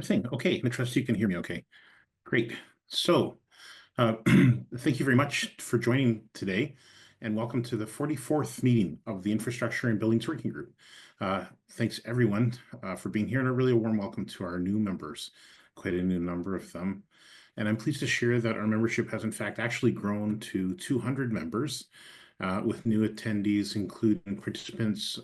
thing. Okay, I trust you can hear me okay. Great. So thank you very much for joining today, and welcome to the 44th meeting of the Infrastructure and Buildings Working Group. Thanks everyone for being here, and a really warm welcome to our new members, quite a new number of them. And I'm pleased to share that our membership has in fact actually grown to 200 members, with new attendees including participants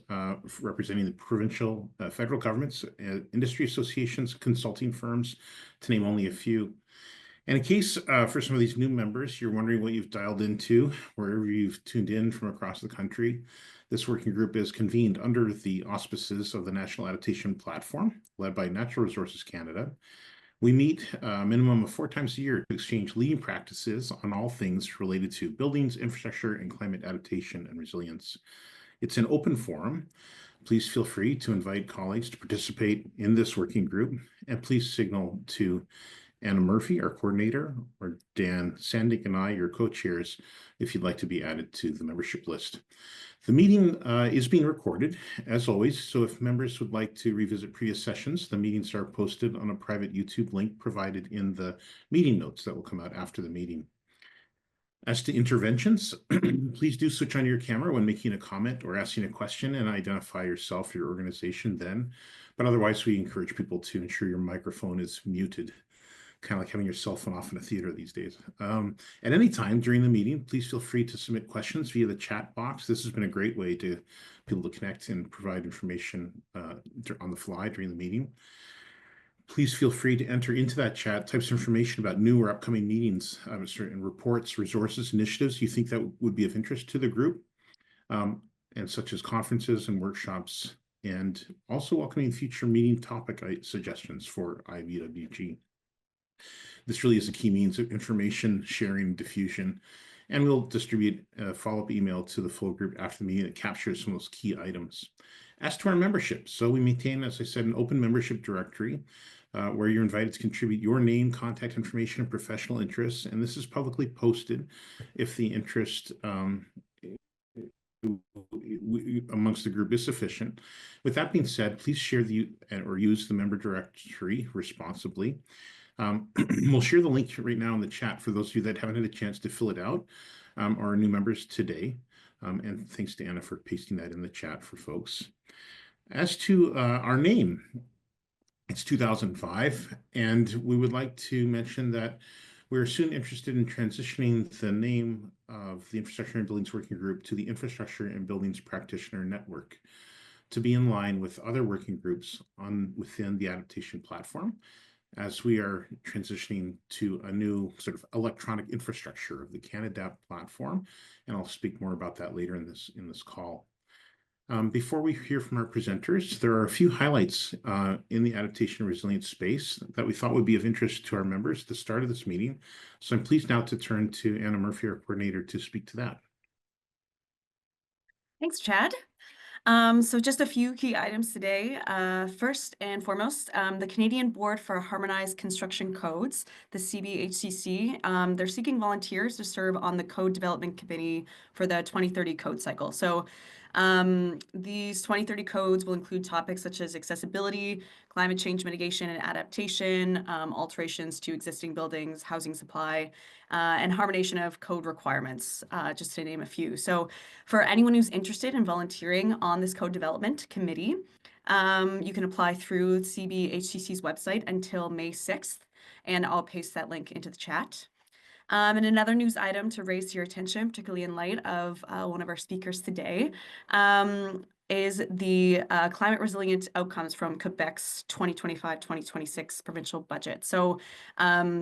representing the provincial, federal governments, industry associations, consulting firms, to name only a few. And in case for some of these new members, you're wondering what you've dialed into, wherever you've tuned in from across the country, this working group is convened under the auspices of the National Adaptation Platform, led by Natural Resources Canada. We meet a minimum of 4 times a year to exchange leading practices on all things related to buildings, infrastructure, and climate adaptation and resilience. It's an open forum. Please feel free to invite colleagues to participate in this working group, and please signal to Anna Murphy, our coordinator, or Dan Sandink and I, your co-chairs, if you'd like to be added to the membership list. The meeting is being recorded, as always, so if members would like to revisit previous sessions, the meetings are posted on a private YouTube link provided in the meeting notes that will come out after the meeting. As to interventions, please do switch on your camera when making a comment or asking a question, and identify yourself, your organization then. But otherwise, we encourage people to ensure your microphone is muted, kind of like having your cell phone off in a theater these days. At any time during the meeting, please feel free to submit questions via the chat box. This has been a great way to people to connect and provide information on the fly during the meeting. Please feel free to enter into that chat types of information about new or upcoming meetings, certain reports, resources, initiatives you think that would be of interest to the group, and such as conferences and workshops, and also welcoming future meeting topic suggestions for IBWG. This really is a key means of information sharing, diffusion, and we'll distribute a follow-up email to the full group after the meeting that captures some of those key items. As to our membership, so we maintain, as I said, an open membership directory where you're invited to contribute your name, contact information, and professional interests, and this is publicly posted if the interest amongst the group is sufficient. With that being said, please share or use the member directory responsibly. We'll share the link right now in the chat for those of you that haven't had a chance to fill it out, or are new members today. And thanks to Anna for pasting that in the chat for folks. As to our name, it's 2005, and we would like to mention that we're soon interested in transitioning the name of the Infrastructure and Buildings Working Group to the Infrastructure and Buildings Practitioner Network, to be in line with other working groups within the adaptation platform, as we are transitioning to a new sort of electronic infrastructure of the CanAdapt platform, and I'll speak more about that later in this call. Before we hear from our presenters, there are a few highlights in the adaptation and resilience space that we thought would be of interest to our members at the start of this meeting. So I'm pleased now to turn to Anna Murphy, our coordinator, to speak to that. Thanks, Chad. So just a few key items today. First and foremost, the Canadian Board for Harmonized Construction Codes, the CBHCC, they're seeking volunteers to serve on the Code Development Committee for the 2030 code cycle. So these 2030 codes will include topics such as accessibility, climate change mitigation and adaptation, alterations to existing buildings, housing supply, and harmonization of code requirements, just to name a few. So for anyone who's interested in volunteering on this code development committee, you can apply through CBHCC's website until May 6th, and I'll paste that link into the chat. And another news item to raise to your attention, particularly in light of one of our speakers today, is the climate resilient outcomes from Quebec's 2025-2026 provincial budget. So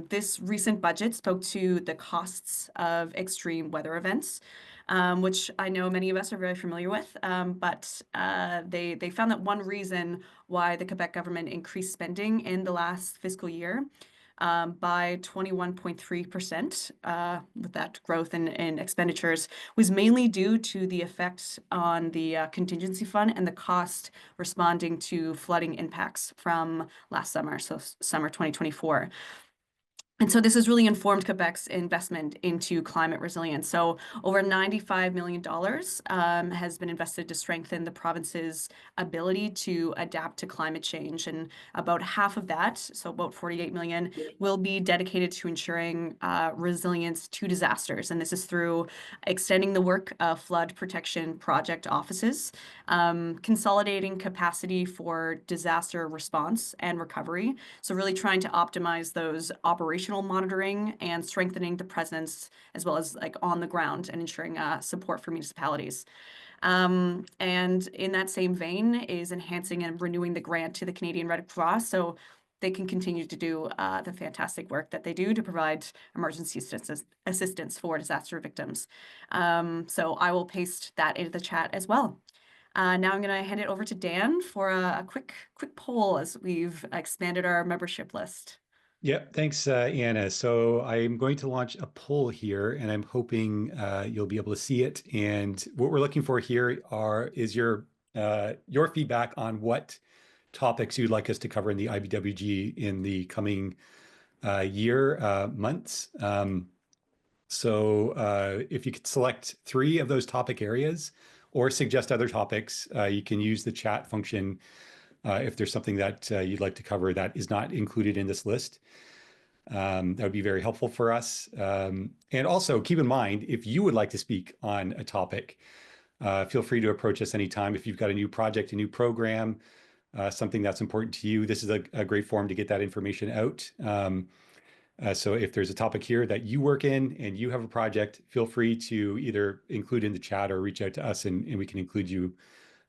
this recent budget spoke to the costs of extreme weather events, which I know many of us are very familiar with, but they found that one reason why the Quebec government increased spending in the last fiscal year by 21.3%, with that growth in expenditures, was mainly due to the effect on the contingency fund and the cost responding to flooding impacts from last summer, so summer 2024. And so this has really informed Quebec's investment into climate resilience. So over $95 million has been invested to strengthen the province's ability to adapt to climate change. And about half of that, so about 48 million, will be dedicated to ensuring resilience to disasters. And this is through extending the work of flood protection project offices, consolidating capacity for disaster response and recovery. So really trying to optimize those operational monitoring and strengthening the presence as well as like on the ground and ensuring support for municipalities. And in that same vein is enhancing and renewing the grant to the Canadian Red Cross so they can continue to do the fantastic work that they do to provide emergency assistance for disaster victims. So I will paste that into the chat as well. Now I'm going to hand it over to Dan for a quick poll as we've expanded our membership list. Yeah, thanks, Anna. So I'm going to launch a poll here, and I'm hoping you'll be able to see it. And what we're looking for here is your feedback on what topics you'd like us to cover in the IBWG in the coming months. So if you could select 3 of those topic areas or suggest other topics, you can use the chat function if there's something that you'd like to cover that is not included in this list. That would be very helpful for us. And also keep in mind, if you would like to speak on a topic, feel free to approach us anytime. If you've got a new project, a new program, something that's important to you, this is a great forum to get that information out. So if there's a topic here that you work in and you have a project, feel free to either include in the chat or reach out to us and we can include you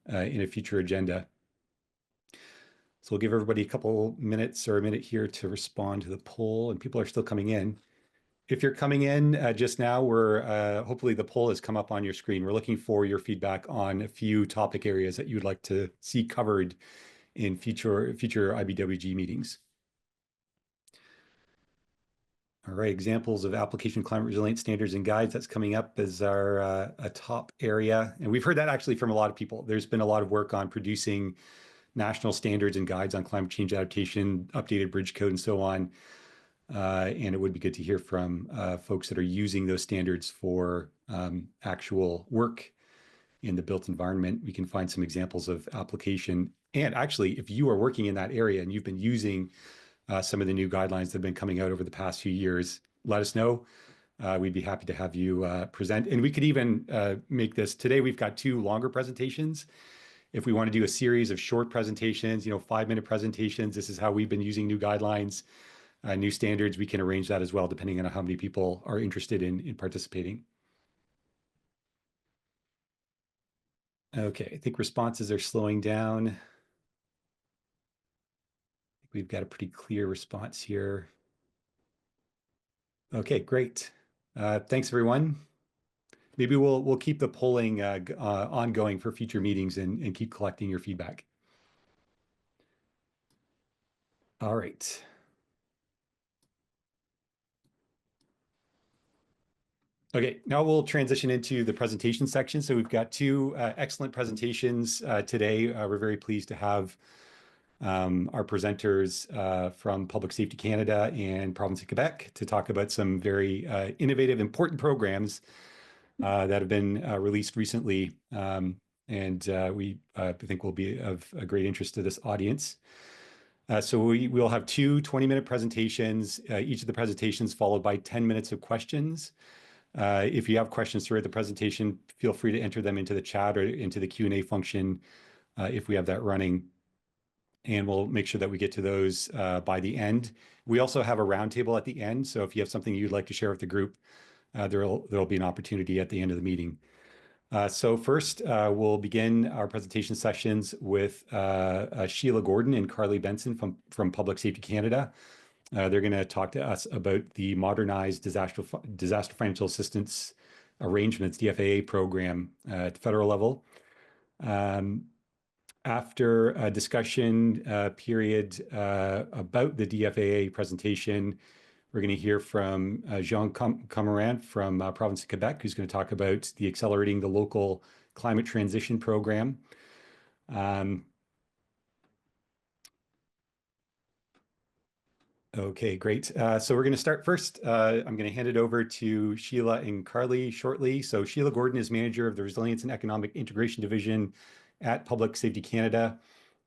in a future agenda. So we'll give everybody a couple minutes or a minute here to respond to the poll, and people are still coming in. If you're coming in just now, hopefully the poll has come up on your screen. We're looking for your feedback on a few topic areas that you would like to see covered in future IBWG meetings. All right, examples of application climate resilience standards and guides, that's coming up as our a top area. And we've heard that actually from a lot of people. There's been a lot of work on producing national standards and guides on climate change adaptation, updated bridge code, and so on. And it would be good to hear from folks that are using those standards for actual work in the built environment. We can find some examples of application. And actually, if you are working in that area and you've been using some of the new guidelines that have been coming out over the past few years, let us know. We'd be happy to have you present. And we could even make this, today we've got 2 longer presentations. If we want to do a series of short presentations, 5-minute presentations, this is how we've been using new guidelines, new standards, we can arrange that as well, depending on how many people are interested in participating. Okay, I think responses are slowing down. We've got a pretty clear response here. Okay, great. Thanks, everyone. Maybe we'll keep the polling ongoing for future meetings and keep collecting your feedback. All right. Okay, now we'll transition into the presentation section. So we've got 2 excellent presentations today. We're very pleased to have our presenters from Public Safety Canada and Province of Quebec to talk about some very innovative, important programs that have been released recently, and we think will be of a great interest to this audience. So we'll have 2 20-minute presentations, each of the presentations followed by 10 minutes of questions. If you have questions throughout the presentation, feel free to enter them into the chat or into the Q&A function if we have that running. And we'll make sure that we get to those by the end. We also have a roundtable at the end. So if you have something you'd like to share with the group, there'll be an opportunity at the end of the meeting. So first, we'll begin our presentation sessions with Sheila Gordon and Carly Benson from Public Safety Canada. They're going to talk to us about the modernized disaster financial assistance arrangements, DFAA program at the federal level. After a discussion period about the DFAA presentation, we're going to hear from Jean Camarant from Province of Quebec, who's going to talk about the Accelerating the Local Climate Transition Program. Okay, great. So we're going to start first. I'm going to hand it over to Sheila and Carly shortly. So Sheila Gordon is manager of the Resilience and Economic Integration Division at Public Safety Canada.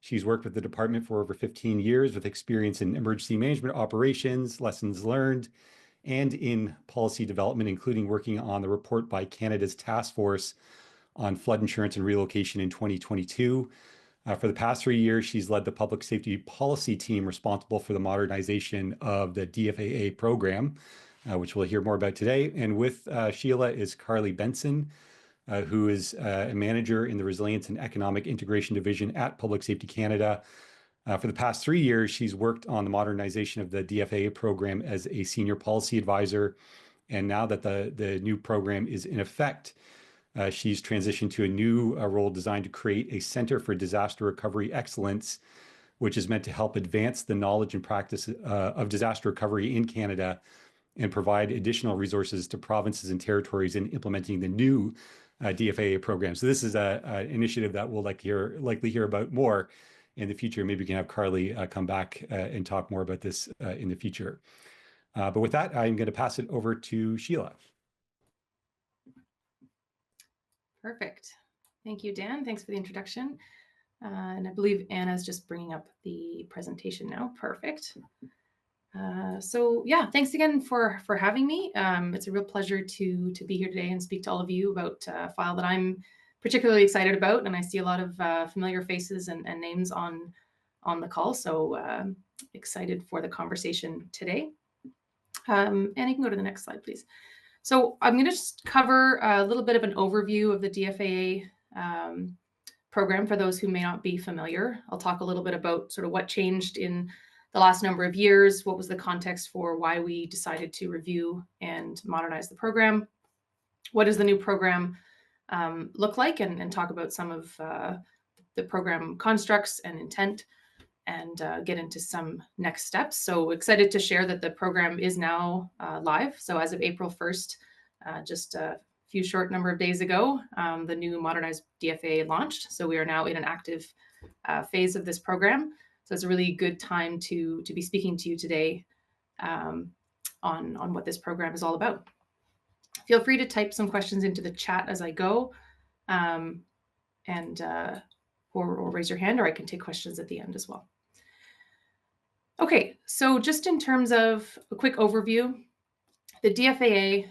She's worked with the department for over 15 years with experience in emergency management operations, lessons learned, and in policy development, including working on the report by Canada's Task Force on Flood Insurance and Relocation in 2022. For the past 3 years, she's led the public safety policy team responsible for the modernization of the DFAA program, which we'll hear more about today. And with Sheila is Carly Benson, who is a manager in the Resilience and Economic Integration Division at Public Safety Canada. For the past 3 years, she's worked on the modernization of the DFAA program as a senior policy advisor. And now that the new program is in effect, she's transitioned to a new role designed to create a Center for Disaster Recovery Excellence, which is meant to help advance the knowledge and practice of disaster recovery in Canada and provide additional resources to provinces and territories in implementing the new DFAA program. So this is an initiative that we'll likely hear about more in the future. Maybe we can have Carly come back and talk more about this in the future. But with that, I'm going to pass it over to Sheila. Perfect. Thank you, Dan. Thanks for the introduction. And I believe Anna's just bringing up the presentation now. Perfect. So yeah, thanks again for having me. It's a real pleasure to be here today and speak to all of you about a file that I'm particularly excited about. And I see a lot of familiar faces and names on the call. So excited for the conversation today. And you can go to the next slide, please. So I'm going to just cover a little bit of an overview of the DFAA program for those who may not be familiar. I'll talk a little bit about sort of what changed in the last number of years, what was the context for why we decided to review and modernize the program, what does the new program look like, and talk about some of the program constructs and intent, and get into some next steps. So excited to share that the program is now live. So as of April 1st, just a few short number of days ago, the new modernized DFAA launched. So we are now in an active phase of this program. So it's a really good time to be speaking to you today on what this program is all about. Feel free to type some questions into the chat as I go, or raise your hand, or I can take questions at the end as well. Okay, so just in terms of a quick overview, the DFAA,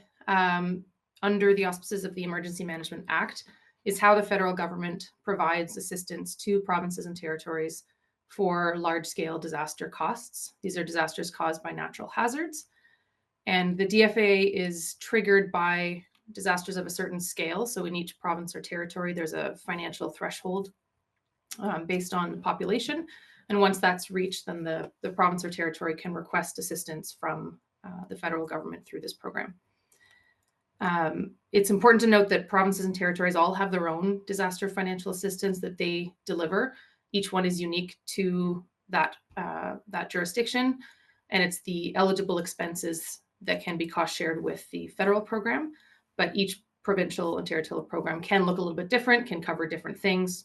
under the auspices of the Emergency Management Act, is how the federal government provides assistance to provinces and territories for large-scale disaster costs. These are disasters caused by natural hazards. And the DFAA is triggered by disasters of a certain scale. So in each province or territory, there's a financial threshold based on population. And once that's reached, then the province or territory can request assistance from the federal government through this program. It's important to note that provinces and territories all have their own disaster financial assistance that they deliver. Each one is unique to that jurisdiction, and it's the eligible expenses that can be cost shared with the federal program. But each provincial and territorial program can look a little bit different, can cover different things.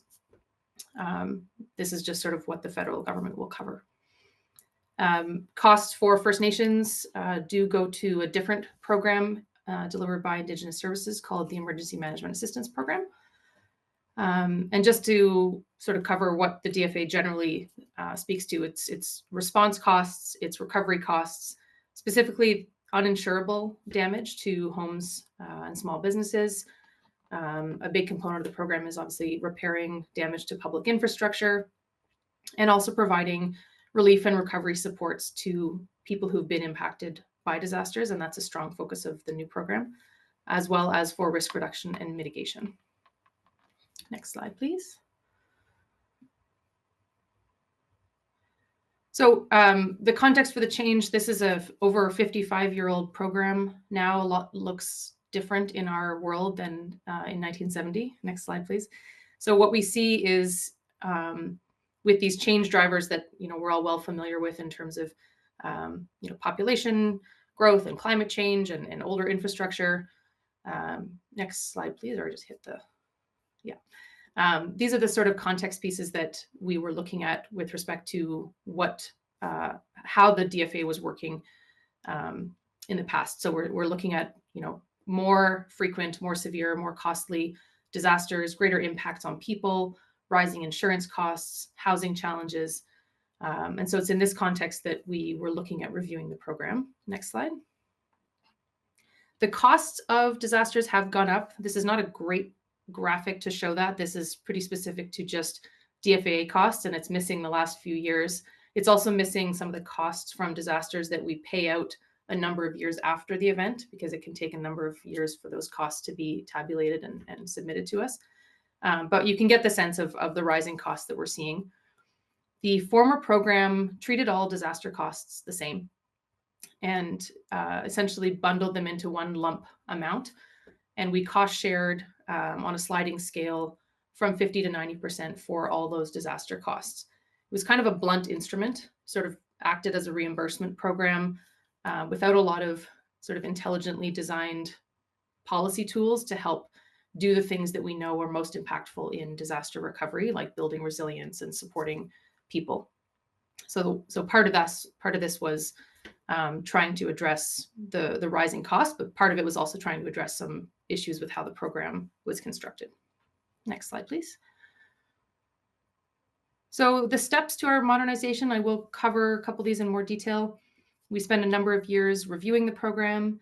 This is just sort of what the federal government will cover. Costs for First Nations do go to a different program delivered by Indigenous Services called the Emergency Management Assistance Program. And just to sort of cover what the DFAA generally speaks to, it's response costs, it's recovery costs, specifically uninsurable damage to homes and small businesses. A big component of the program is obviously repairing damage to public infrastructure and also providing relief and recovery supports to people who've been impacted by disasters. And that's a strong focus of the new program, as well as for risk reduction and mitigation. Next slide, please. So the context for the change, this is over a 55-year-old program now. A lot looks different in our world than in 1970. Next slide, please. So what we see is with these change drivers that we're all well familiar with in terms of population growth and climate change and older infrastructure. Next slide, please, or just hit the, these are the sort of context pieces that we were looking at with respect to what, how the DFA was working in the past. So we're looking at, more frequent, more severe, more costly disasters, greater impacts on people, rising insurance costs, housing challenges. And so it's in this context that we were looking at reviewing the program. Next slide. The costs of disasters have gone up. This is not a great graphic to show that. This is pretty specific to just DFA costs, and it's missing the last few years. It's also missing some of the costs from disasters that we pay out a number of years after the event, because it can take a number of years for those costs to be tabulated and submitted to us. But you can get the sense of the rising costs that we're seeing. The former program treated all disaster costs the same and essentially bundled them into one lump amount. And we cost shared on a sliding scale from 50 to 90% for all those disaster costs. It was kind of a blunt instrument, sort of acted as a reimbursement program without a lot of sort of intelligently designed policy tools to help do the things that we know are most impactful in disaster recovery, like building resilience and supporting people. So part of this was trying to address the rising costs, but part of it was also trying to address some issues with how the program was constructed. Next slide, please. So the steps to our modernization, I will cover a couple of these in more detail. We spent a number of years reviewing the program.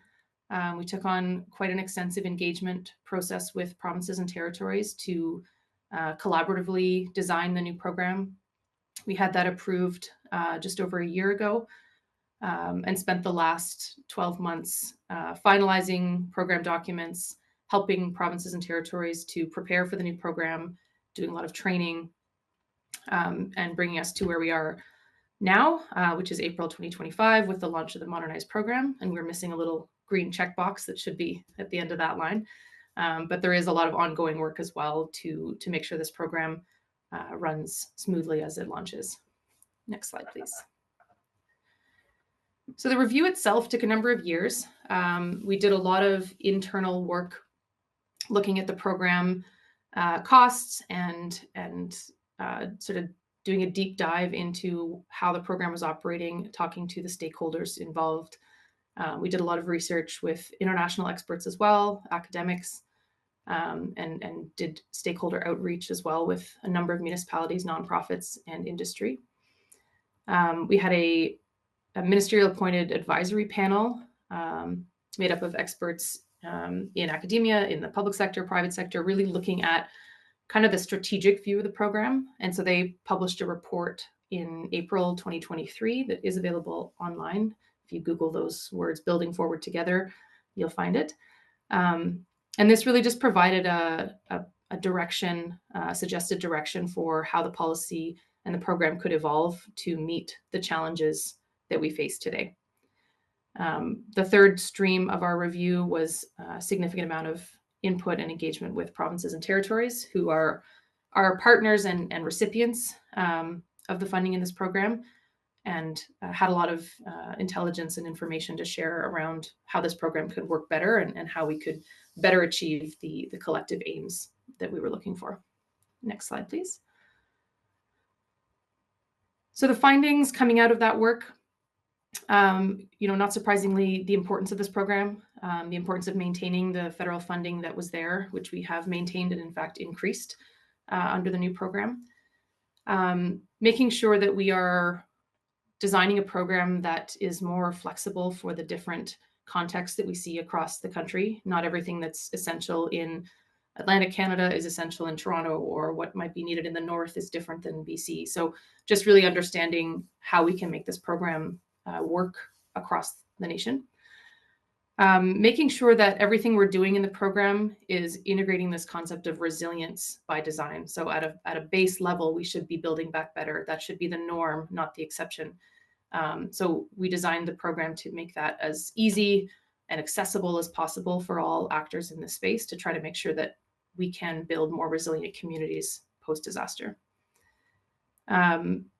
We took on quite an extensive engagement process with provinces and territories to collaboratively design the new program. We had that approved just over a year ago and spent the last 12 months finalizing program documents, helping provinces and territories to prepare for the new program, doing a lot of training, and bringing us to where we are now, which is April 2025 with the launch of the modernized program. And we're missing a little green checkbox that should be at the end of that line. But there is a lot of ongoing work as well to make sure this program runs smoothly as it launches. Next slide, please. So the review itself took a number of years. We did a lot of internal work looking at the program costs and sort of doing a deep dive into how the program was operating, talking to the stakeholders involved. We did a lot of research with international experts as well, academics, and did stakeholder outreach as well with a number of municipalities, nonprofits, and industry. We had a ministerial appointed advisory panel made up of experts in academia, in the public sector, private sector, really looking at kind of the strategic view of the program. And so they published a report in April 2023 that is available online. If you Google those words, Building Forward Together, you'll find it. And this really just provided a direction, suggested direction for how the policy and the program could evolve to meet the challenges that we face today. The third stream of our review was a significant amount of input and engagement with provinces and territories who are our partners and recipients of the funding in this program, and had a lot of intelligence and information to share around how this program could work better and how we could better achieve the collective aims that we were looking for. Next slide, please. So the findings coming out of that work, not surprisingly, the importance of this program, the importance of maintaining the federal funding that was there, which we have maintained and in fact increased under the new program. Making sure that we are designing a program that is more flexible for the different contexts that we see across the country. Not everything that's essential in Atlantic Canada is essential in Toronto, or what might be needed in the north is different than BC. So just really understanding how we can make this program work across the nation. Making sure that everything we're doing in the program is integrating this concept of resilience by design. So at a base level, we should be building back better. That should be the norm, not the exception. So we designed the program to make that as easy and accessible as possible for all actors in this space, to try to make sure that we can build more resilient communities post-disaster.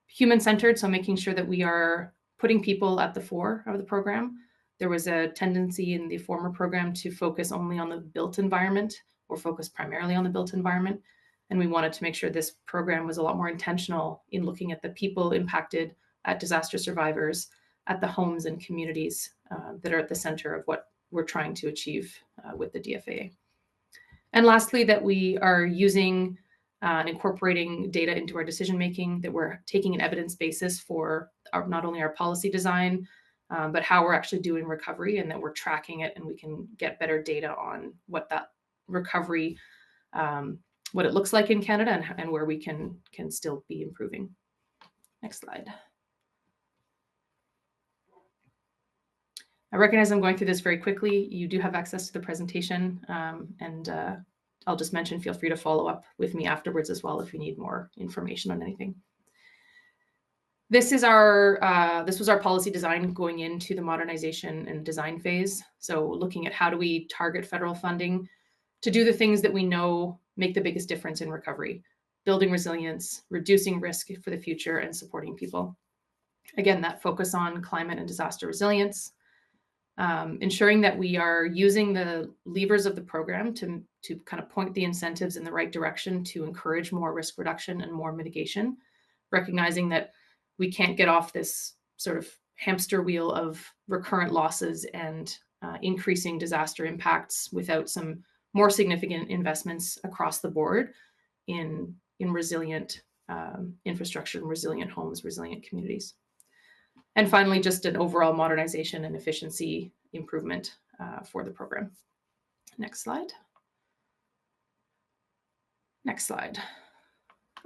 Human-centered, so making sure that we are putting people at the fore of the program. There was a tendency in the former program to focus only on the built environment, or focus primarily on the built environment. And we wanted to make sure this program was a lot more intentional in looking at the people impacted at disaster survivors, at the homes and communities that are at the center of what we're trying to achieve with the DFAA. And lastly, that we are using and incorporating data into our decision making, that we're taking an evidence basis for not only our policy design, but how we're actually doing recovery, and that we're tracking it, and we can get better data on what that recovery, what it looks like in Canada, and where we can still be improving. Next slide. I recognize I'm going through this very quickly. You do have access to the presentation, and I'll just mention, feel free to follow up with me afterwards as well if you need more information on anything. This is this was our policy design going into the modernization and design phase. So looking at how do we target federal funding to do the things that we know make the biggest difference in recovery, building resilience, reducing risk for the future, and supporting people. Again, that focus on climate and disaster resilience, ensuring that we are using the levers of the program to kind of point the incentives in the right direction to encourage more risk reduction and more mitigation, recognizing that we can't get off this sort of hamster wheel of recurrent losses and increasing disaster impacts without some more significant investments across the board in resilient infrastructure, and resilient homes, resilient communities. And finally, just an overall modernization and efficiency improvement for the program. Next slide. Next slide.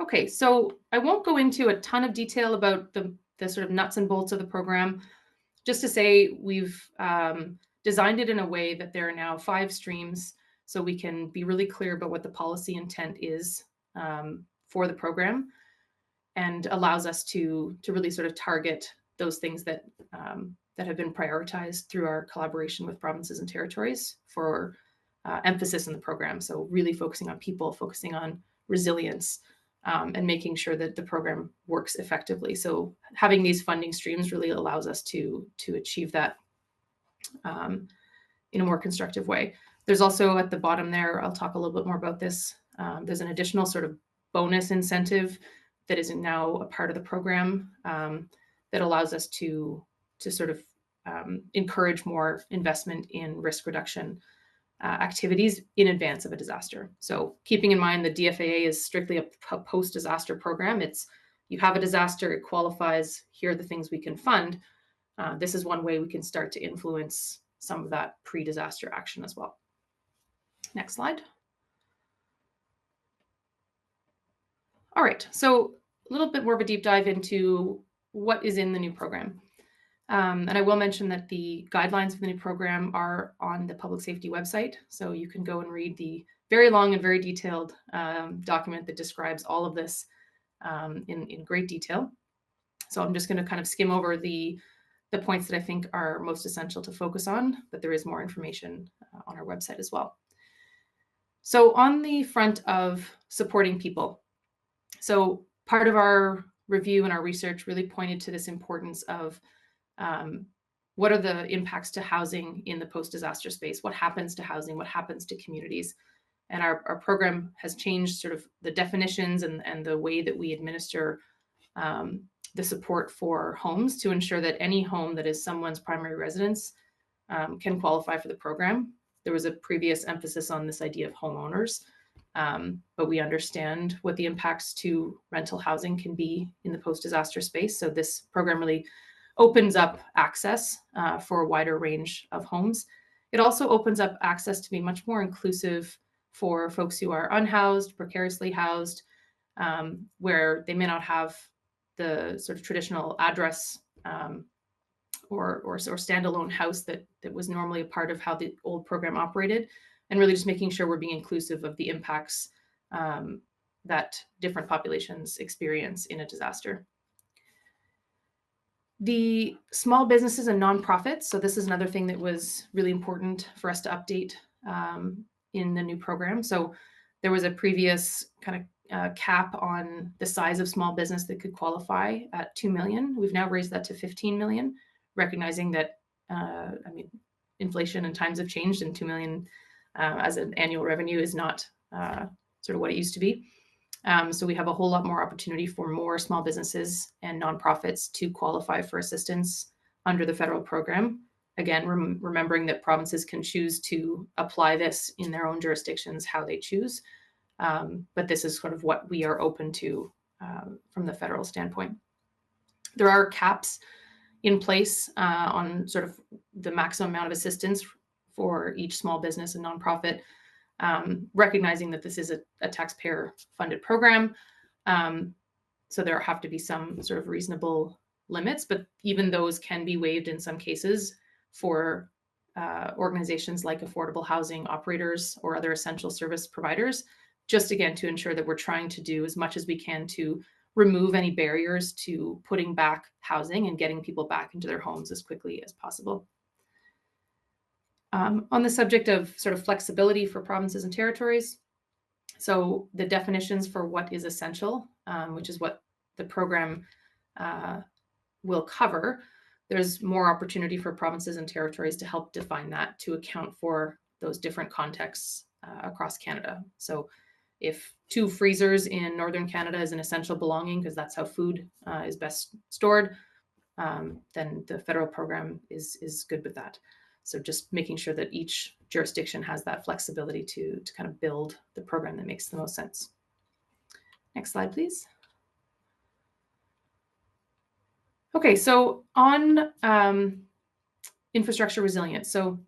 Okay, so I won't go into a ton of detail about the sort of nuts and bolts of the program. Just to say, we've designed it in a way that there are now 5 streams, so we can be really clear about what the policy intent is for the program, and allows us to really sort of target those things that that have been prioritized through our collaboration with provinces and territories for emphasis in the program. So really focusing on people, focusing on resilience, and making sure that the program works effectively. So having these funding streams really allows us to achieve that in a more constructive way. There's also at the bottom there, I'll talk a little bit more about this. There's an additional sort of bonus incentive that is now a part of the program that allows us to sort of encourage more investment in risk reduction activities in advance of a disaster. So keeping in mind the DFAA is strictly a post-disaster program. It's, you have a disaster, it qualifies, here are the things we can fund. This is one way we can start to influence some of that pre-disaster action as well. Next slide. All right, so a little bit more of a deep dive into what is in the new program. And I will mention that the guidelines for the new program are on the public safety website. So you can go and read the very long and very detailed document that describes all of this in great detail. So I'm just going to kind of skim over the points that I think are most essential to focus on, but there is more information on our website as well. So on the front of supporting people, so part of our review and our research really pointed to this importance of what are the impacts to housing in the post-disaster space? What happens to housing? What happens to communities? And our program has changed sort of the definitions and the way that we administer the support for homes to ensure that any home that is someone's primary residence can qualify for the program. There was a previous emphasis on this idea of homeowners, but we understand what the impacts to rental housing can be in the post-disaster space. So this program really opens up access for a wider range of homes. It also opens up access to be much more inclusive for folks who are unhoused, precariously housed, where they may not have the sort of traditional address or standalone house that was normally a part of how the old program operated, and really just making sure we're being inclusive of the impacts that different populations experience in a disaster. The small businesses and nonprofits, so this is another thing that was really important for us to update in the new program. So there was a previous kind of cap on the size of small business that could qualify at 2 million. We've now raised that to 15 million, recognizing that, I mean, inflation and times have changed, and 2 million as an annual revenue is not sort of what it used to be. So we have a whole lot more opportunity for more small businesses and nonprofits to qualify for assistance under the federal program. Again, remembering that provinces can choose to apply this in their own jurisdictions how they choose. But this is sort of what we are open to from the federal standpoint. There are caps in place on sort of the maximum amount of assistance for each small business and nonprofit, recognizing that this is a taxpayer-funded program. So there have to be some sort of reasonable limits, but even those can be waived in some cases for organizations like affordable housing operators or other essential service providers, just again to ensure that we're trying to do as much as we can to remove any barriers to putting back housing and getting people back into their homes as quickly as possible. On the subject of sort of flexibility for provinces and territories, so the definitions for what is essential, which is what the program will cover, there's more opportunity for provinces and territories to help define that to account for those different contexts across Canada. So if 2 freezers in Northern Canada is an essential belonging because that's how food is best stored, then the federal program is good with that. So just making sure that each jurisdiction has that flexibility to kind of build the program that makes the most sense. Next slide, please. Okay, so on infrastructure resilience. So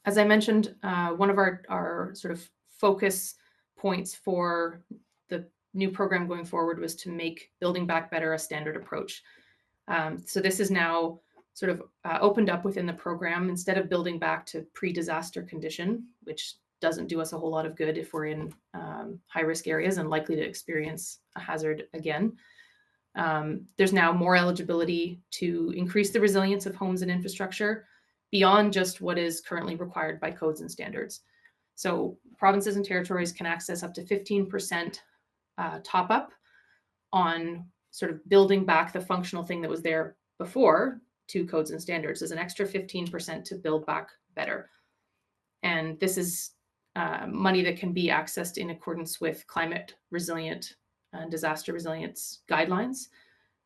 as I mentioned, one of our sort of focus points for the new program going forward was to make Building Back Better a standard approach. So this is now sort of opened up within the program. Instead of building back to pre-disaster condition, which doesn't do us a whole lot of good if we're in high-risk areas and likely to experience a hazard again. There's now more eligibility to increase the resilience of homes and infrastructure beyond just what is currently required by codes and standards. So provinces and territories can access up to 15% top up on sort of building back the functional thing that was there before to codes and standards. There's an extra 15% to build back better. And this is money that can be accessed in accordance with climate resilient and disaster resilience guidelines,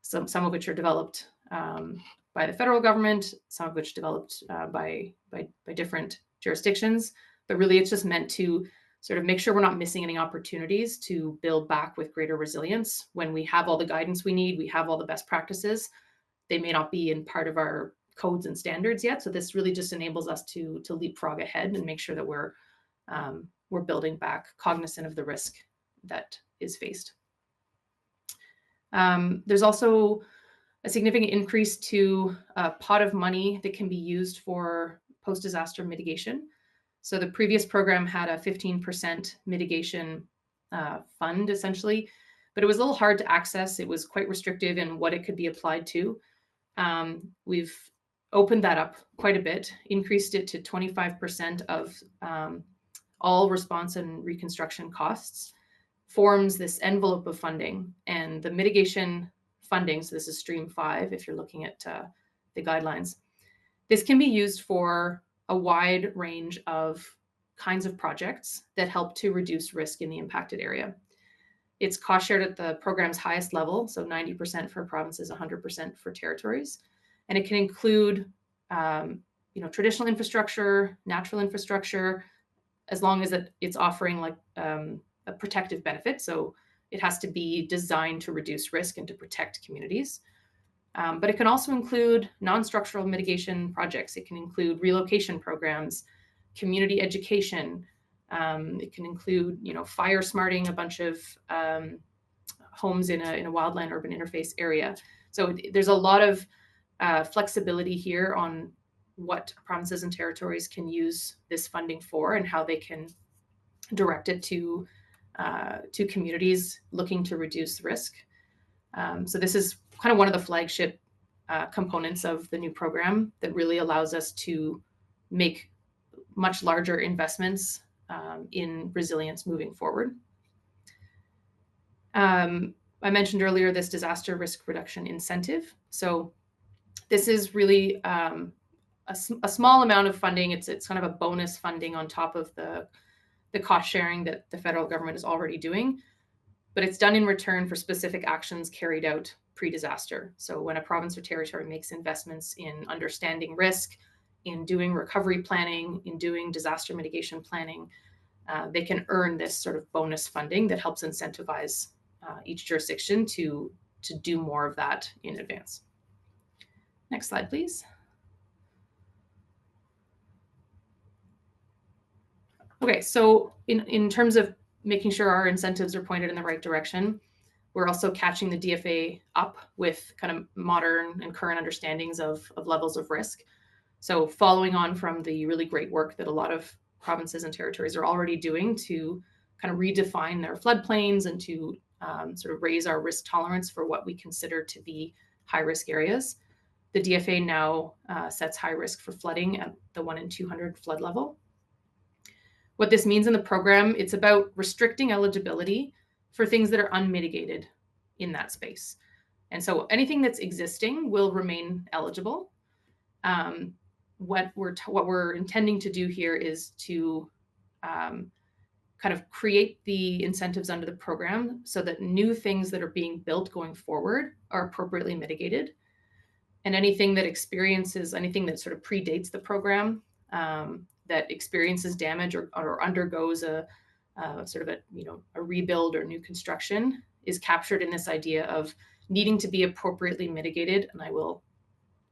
some of which are developed by the federal government, some of which developed by different jurisdictions. But really, it's just meant to sort of make sure we're not missing any opportunities to build back with greater resilience. When we have all the guidance we need, we have all the best practices, they may not be in part of our codes and standards yet. So this really just enables us to leapfrog ahead and make sure that we're building back, cognizant of the risk that is faced. There's also a significant increase to a pot of money that can be used for post-disaster mitigation. So the previous program had a 15% mitigation fund, essentially, but it was a little hard to access. It was quite restrictive in what it could be applied to. We've opened that up quite a bit, increased it to 25% of all response and reconstruction costs, forms this envelope of funding. And the mitigation funding, so this is stream 5 if you're looking at the guidelines, this can be used for a wide range of kinds of projects that help to reduce risk in the impacted area. It's cost shared at the program's highest level, so 90% for provinces, 100% for territories. And it can include traditional infrastructure, natural infrastructure, as long as it's offering like a protective benefit. So it has to be designed to reduce risk and to protect communities. But it can also include non-structural mitigation projects. It can include relocation programs, community education. It can include, fire smarting a bunch of homes in a wildland urban interface area. So there's a lot of flexibility here on what provinces and territories can use this funding for and how they can direct it to communities looking to reduce risk. So this is kind of one of the flagship components of the new program that really allows us to make much larger investments in resilience moving forward. I mentioned earlier this disaster risk reduction incentive. So this is really a small amount of funding. It's kind of a bonus funding on top of the cost sharing that the federal government is already doing. but it's done in return for specific actions carried out pre-disaster. So when a province or territory makes investments in understanding risk, in doing recovery planning, in doing disaster mitigation planning, they can earn this sort of bonus funding that helps incentivize each jurisdiction to do more of that in advance. Next slide, please. Okay, so in terms of making sure our incentives are pointed in the right direction, we're also catching the DFA up with kind of modern and current understandings of levels of risk. So following on from the really great work that a lot of provinces and territories are already doing to kind of redefine their floodplains and to sort of raise our risk tolerance for what we consider to be high risk areas, the DFA now sets high risk for flooding at the 1 in 200 flood level. What this means in the program, it's about restricting eligibility for things that are unmitigated in that space. And so anything that's existing will remain eligible. What we're intending to do here is to kind of create the incentives under the program so that new things that are being built going forward are appropriately mitigated. And anything that sort of predates the program, that experiences damage or undergoes a sort of a rebuild or new construction is captured in this idea of needing to be appropriately mitigated. And I will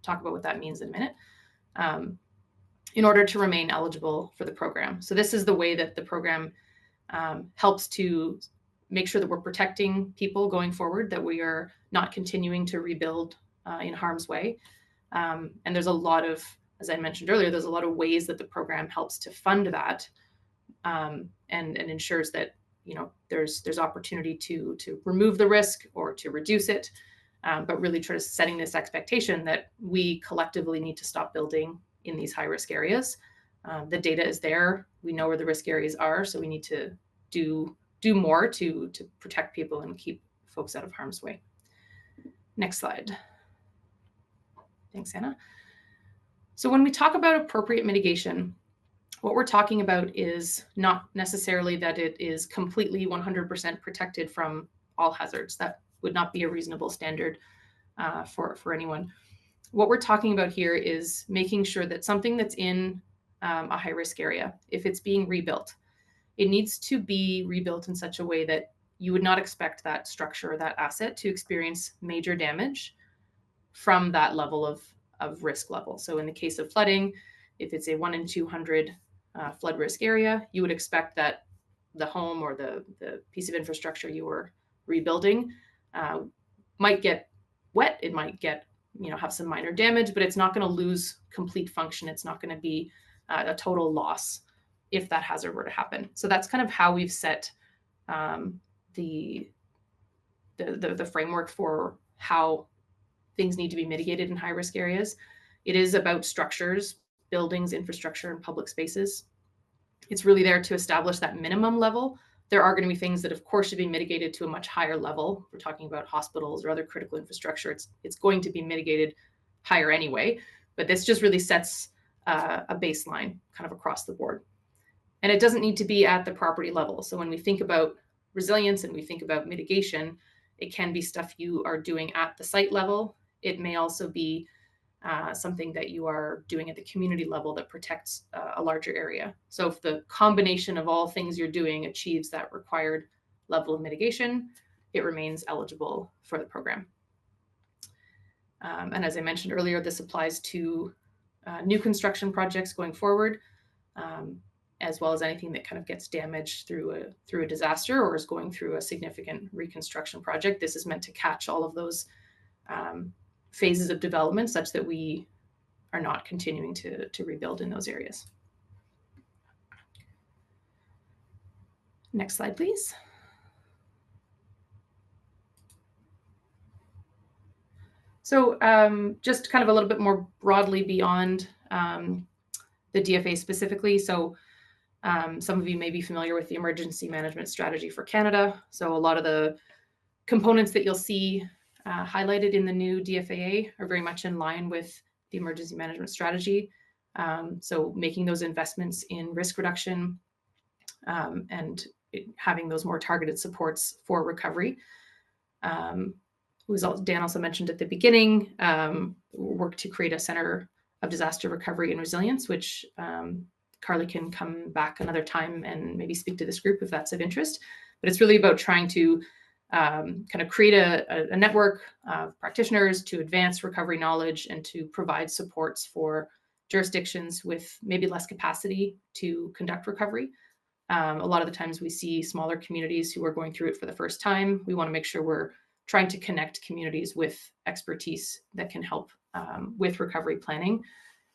talk about what that means in a minute, in order to remain eligible for the program. So this is the way that the program helps to make sure that we're protecting people going forward, that we are not continuing to rebuild in harm's way. And there's a lot of, as I mentioned earlier, there's a lot of ways that the program helps to fund that and ensures that there's opportunity to remove the risk or to reduce it, but really try to setting this expectation that we collectively need to stop building in these high risk areas. The data is there. We know where the risk areas are, so we need to do more to protect people and keep folks out of harm's way. Next slide. Thanks, Anna. So when we talk about appropriate mitigation, what we're talking about is not necessarily that it is completely 100% protected from all hazards. That would not be a reasonable standard for anyone. What we're talking about here is making sure that something that's in a high risk area, if it's being rebuilt, it needs to be rebuilt in such a way that you would not expect that structure or that asset to experience major damage from that level of risk level. So in the case of flooding, if it's a 1 in 200 flood risk area, you would expect that the home or the piece of infrastructure you were rebuilding might get wet. It might get, have some minor damage, but it's not going to lose complete function. It's not going to be a total loss if that hazard were to happen. So that's kind of how we've set the framework for how things need to be mitigated in high risk areas. It is about structures, buildings, infrastructure, and public spaces. It's really there to establish that minimum level. There are going to be things that, of course, should be mitigated to a much higher level. We're talking about hospitals or other critical infrastructure. It's going to be mitigated higher anyway, but this just really sets a baseline kind of across the board. And it doesn't need to be at the property level. So when we think about resilience and we think about mitigation, it can be stuff you are doing at the site level. It may also be something that you are doing at the community level that protects a larger area. So if the combination of all things you're doing achieves that required level of mitigation, it remains eligible for the program. And as I mentioned earlier, this applies to new construction projects going forward, as well as anything that kind of gets damaged through a disaster or is going through a significant reconstruction project. This is meant to catch all of those phases of development such that we are not continuing to rebuild in those areas. Next slide, please. So just kind of a little bit more broadly beyond the DFA specifically. So some of you may be familiar with the Emergency Management Strategy for Canada. So a lot of the components that you'll see highlighted in the new DFAA are very much in line with the emergency management strategy. So making those investments in risk reduction and having those more targeted supports for recovery. Dan also mentioned at the beginning, work to create a Center of Disaster Recovery and Resilience, which Carly can come back another time and maybe speak to this group if that's of interest. But it's really about trying to kind of create a network of practitioners to advance recovery knowledge and to provide supports for jurisdictions with maybe less capacity to conduct recovery. A lot of the times we see smaller communities who are going through it for the first time. We want to make sure we're trying to connect communities with expertise that can help with recovery planning,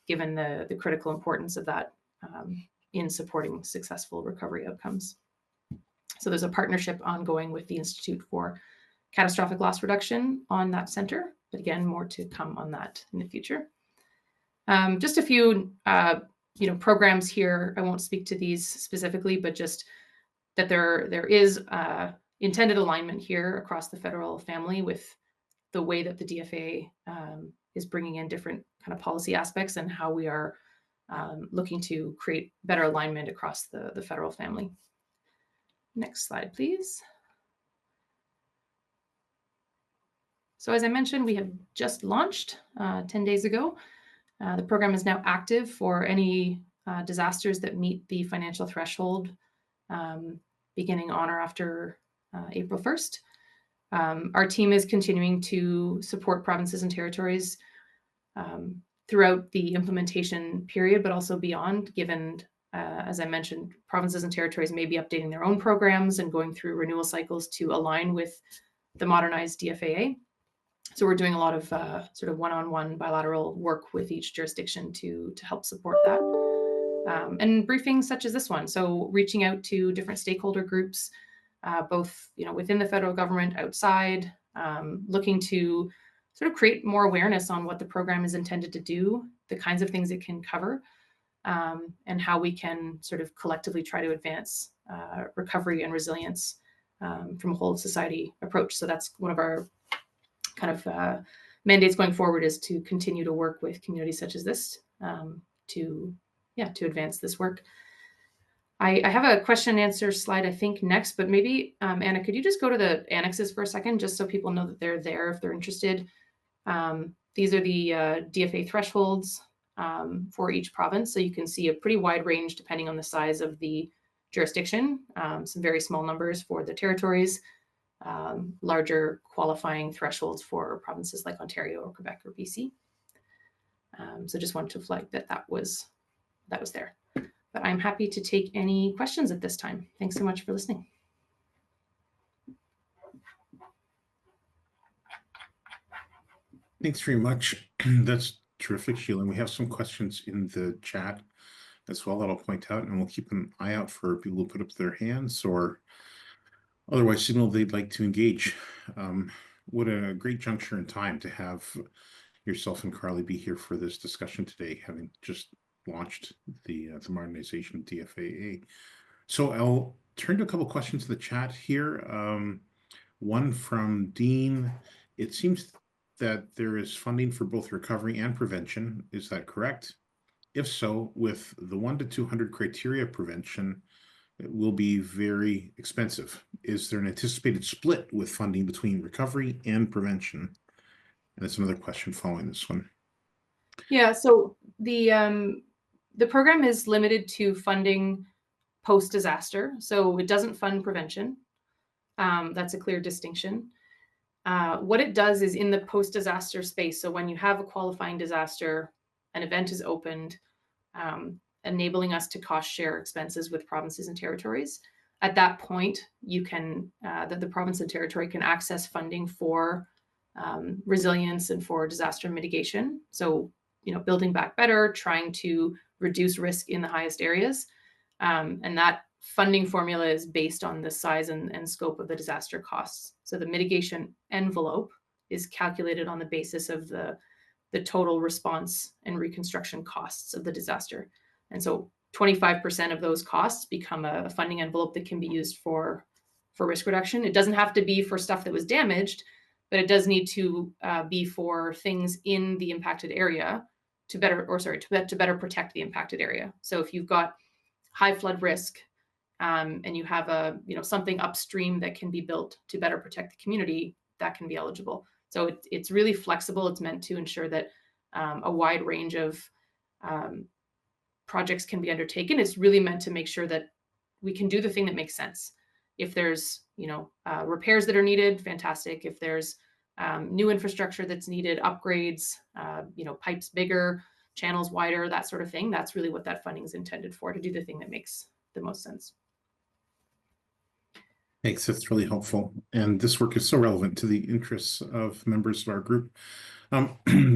given the critical importance of that in supporting successful recovery outcomes. So there's a partnership ongoing with the Institute for Catastrophic Loss Reduction on that center, but again, more to come on that in the future. Just a few programs here. I won't speak to these specifically, but just that there is intended alignment here across the federal family with the way that the DFA is bringing in different kind of policy aspects and how we are looking to create better alignment across the federal family. Next slide, please. So as I mentioned, we have just launched 10 days ago. The program is now active for any disasters that meet the financial threshold beginning on or after April 1st. Our team is continuing to support provinces and territories throughout the implementation period, but also beyond, given, as I mentioned, provinces and territories may be updating their own programs and going through renewal cycles to align with the modernized DFAA. So we're doing a lot of sort of one-on-one bilateral work with each jurisdiction to help support that. And briefings such as this one. So reaching out to different stakeholder groups, both within the federal government, outside, looking to sort of create more awareness on what the program is intended to do, the kinds of things it can cover, and how we can sort of collectively try to advance recovery and resilience from a whole of society approach. So that's one of our kind of mandates going forward, is to continue to work with communities such as this to advance this work. I have a question and answer slide, I think, next, but maybe, Anna, could you just go to the annexes for a second, just so people know that they're there if they're interested. These are the DFA thresholds for each province. So you can see a pretty wide range depending on the size of the jurisdiction, some very small numbers for the territories, larger qualifying thresholds for provinces like Ontario or Quebec or BC. So just wanted to flag that was there. But I'm happy to take any questions at this time. Thanks so much for listening. Thanks very much. That's terrific, Sheila. And we have some questions in the chat as well that I'll point out, and we'll keep an eye out for people who put up their hands or otherwise signal they'd like to engage. What a great juncture in time to have yourself and Carly be here for this discussion today, having just launched the modernization of DFAA. So I'll turn to a couple questions in the chat here. One from Dean. It seems that there is funding for both recovery and prevention. Is that correct? If so, with the 1 to 200 criteria prevention, it will be very expensive. Is there an anticipated split with funding between recovery and prevention? And that's another question following this one. Yeah, so the program is limited to funding post-disaster, so it doesn't fund prevention. That's a clear distinction. What it does is in the post-disaster space, so when you have a qualifying disaster, an event is opened, enabling us to cost share expenses with provinces and territories. At that point, you can, the province and territory can access funding for resilience and for disaster mitigation. So, building back better, trying to reduce risk in the highest areas. And that funding formula is based on the size and scope of the disaster costs. So the mitigation envelope is calculated on the basis of the total response and reconstruction costs of the disaster. And so 25% of those costs become a funding envelope that can be used for risk reduction. It doesn't have to be for stuff that was damaged, but it does need to be for things in the impacted area to better protect the impacted area. So if you've got high flood risk and you have a, something upstream that can be built to better protect the community, that can be eligible. So it's really flexible. It's meant to ensure that a wide range of projects can be undertaken. It's really meant to make sure that we can do the thing that makes sense. If there's, repairs that are needed, fantastic. If there's new infrastructure that's needed, upgrades, pipes bigger, channels wider, that sort of thing, that's really what that funding is intended for, to do the thing that makes the most sense. Thanks, that's really helpful. And this work is so relevant to the interests of members of our group.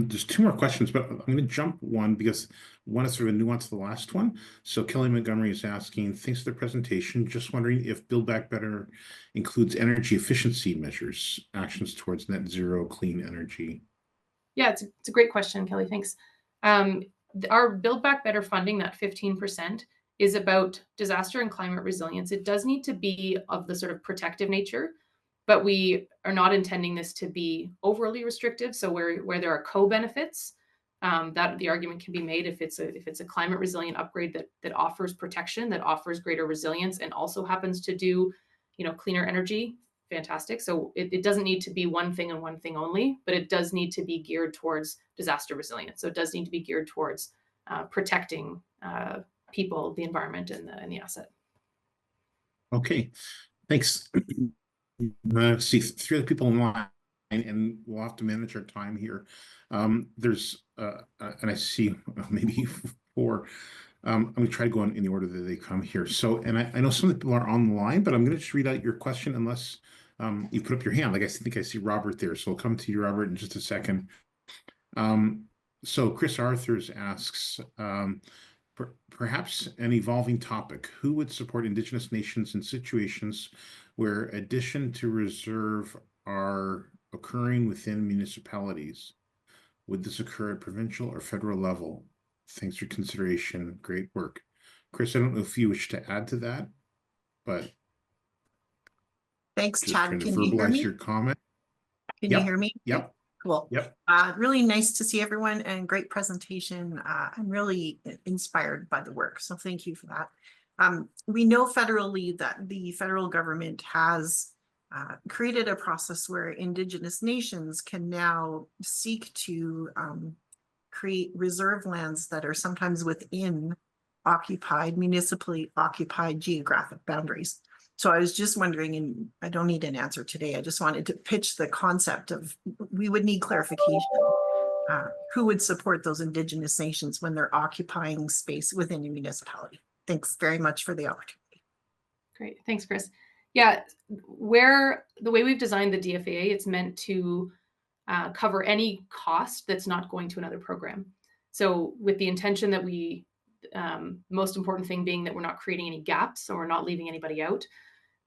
Just two more questions, but I'm going to jump one because one is sort of a nuance to the last one. So Kelly Montgomery is asking, thanks for the presentation. Just wondering if Build Back Better includes energy efficiency measures, actions towards net zero clean energy. Yeah, it's a great question, Kelly. Thanks. Our Build Back Better funding, that 15%, is about disaster and climate resilience. It does need to be of the sort of protective nature, but we are not intending this to be overly restrictive. So where there are co-benefits, that the argument can be made if it's a climate resilient upgrade that offers protection, that offers greater resilience, and also happens to do, cleaner energy, fantastic. So it doesn't need to be one thing and one thing only, but it does need to be geared towards disaster resilience. So it does need to be geared towards protecting people, the environment, and the asset. Okay, thanks. See, three other people in line, and we'll have to manage our time here. There's and I see maybe four. I'm going to try to go in the order that they come here. So, and I know some of the people are on the line, but I'm going to just read out your question unless you put up your hand. Like I think I see Robert there, so I'll come to you, Robert, in just a second. So Chris Arthurs asks, perhaps an evolving topic, who would support Indigenous nations in situations where addition to reserve are occurring within municipalities? Would this occur at provincial or federal level? Thanks for consideration. Great work. Chris, I don't know if you wish to add to that, but thanks, just Chad. trying to Can you hear verbalize me? your comment. Can you hear me? Yep. Cool. Yep. Really nice to see everyone and great presentation. I'm really inspired by the work, so thank you for that. We know federally that the federal government has created a process where Indigenous nations can now seek to create reserve lands that are sometimes within municipally occupied geographic boundaries. So I was just wondering, and I don't need an answer today, I just wanted to pitch the concept of, we would need clarification. Who would support those Indigenous nations when they're occupying space within a municipality? Thanks very much for the opportunity. Great, thanks, Chris. Yeah, the way we've designed the DFAA, it's meant to cover any cost that's not going to another program. So with the intention that most important thing being that we're not creating any gaps, so we're not leaving anybody out.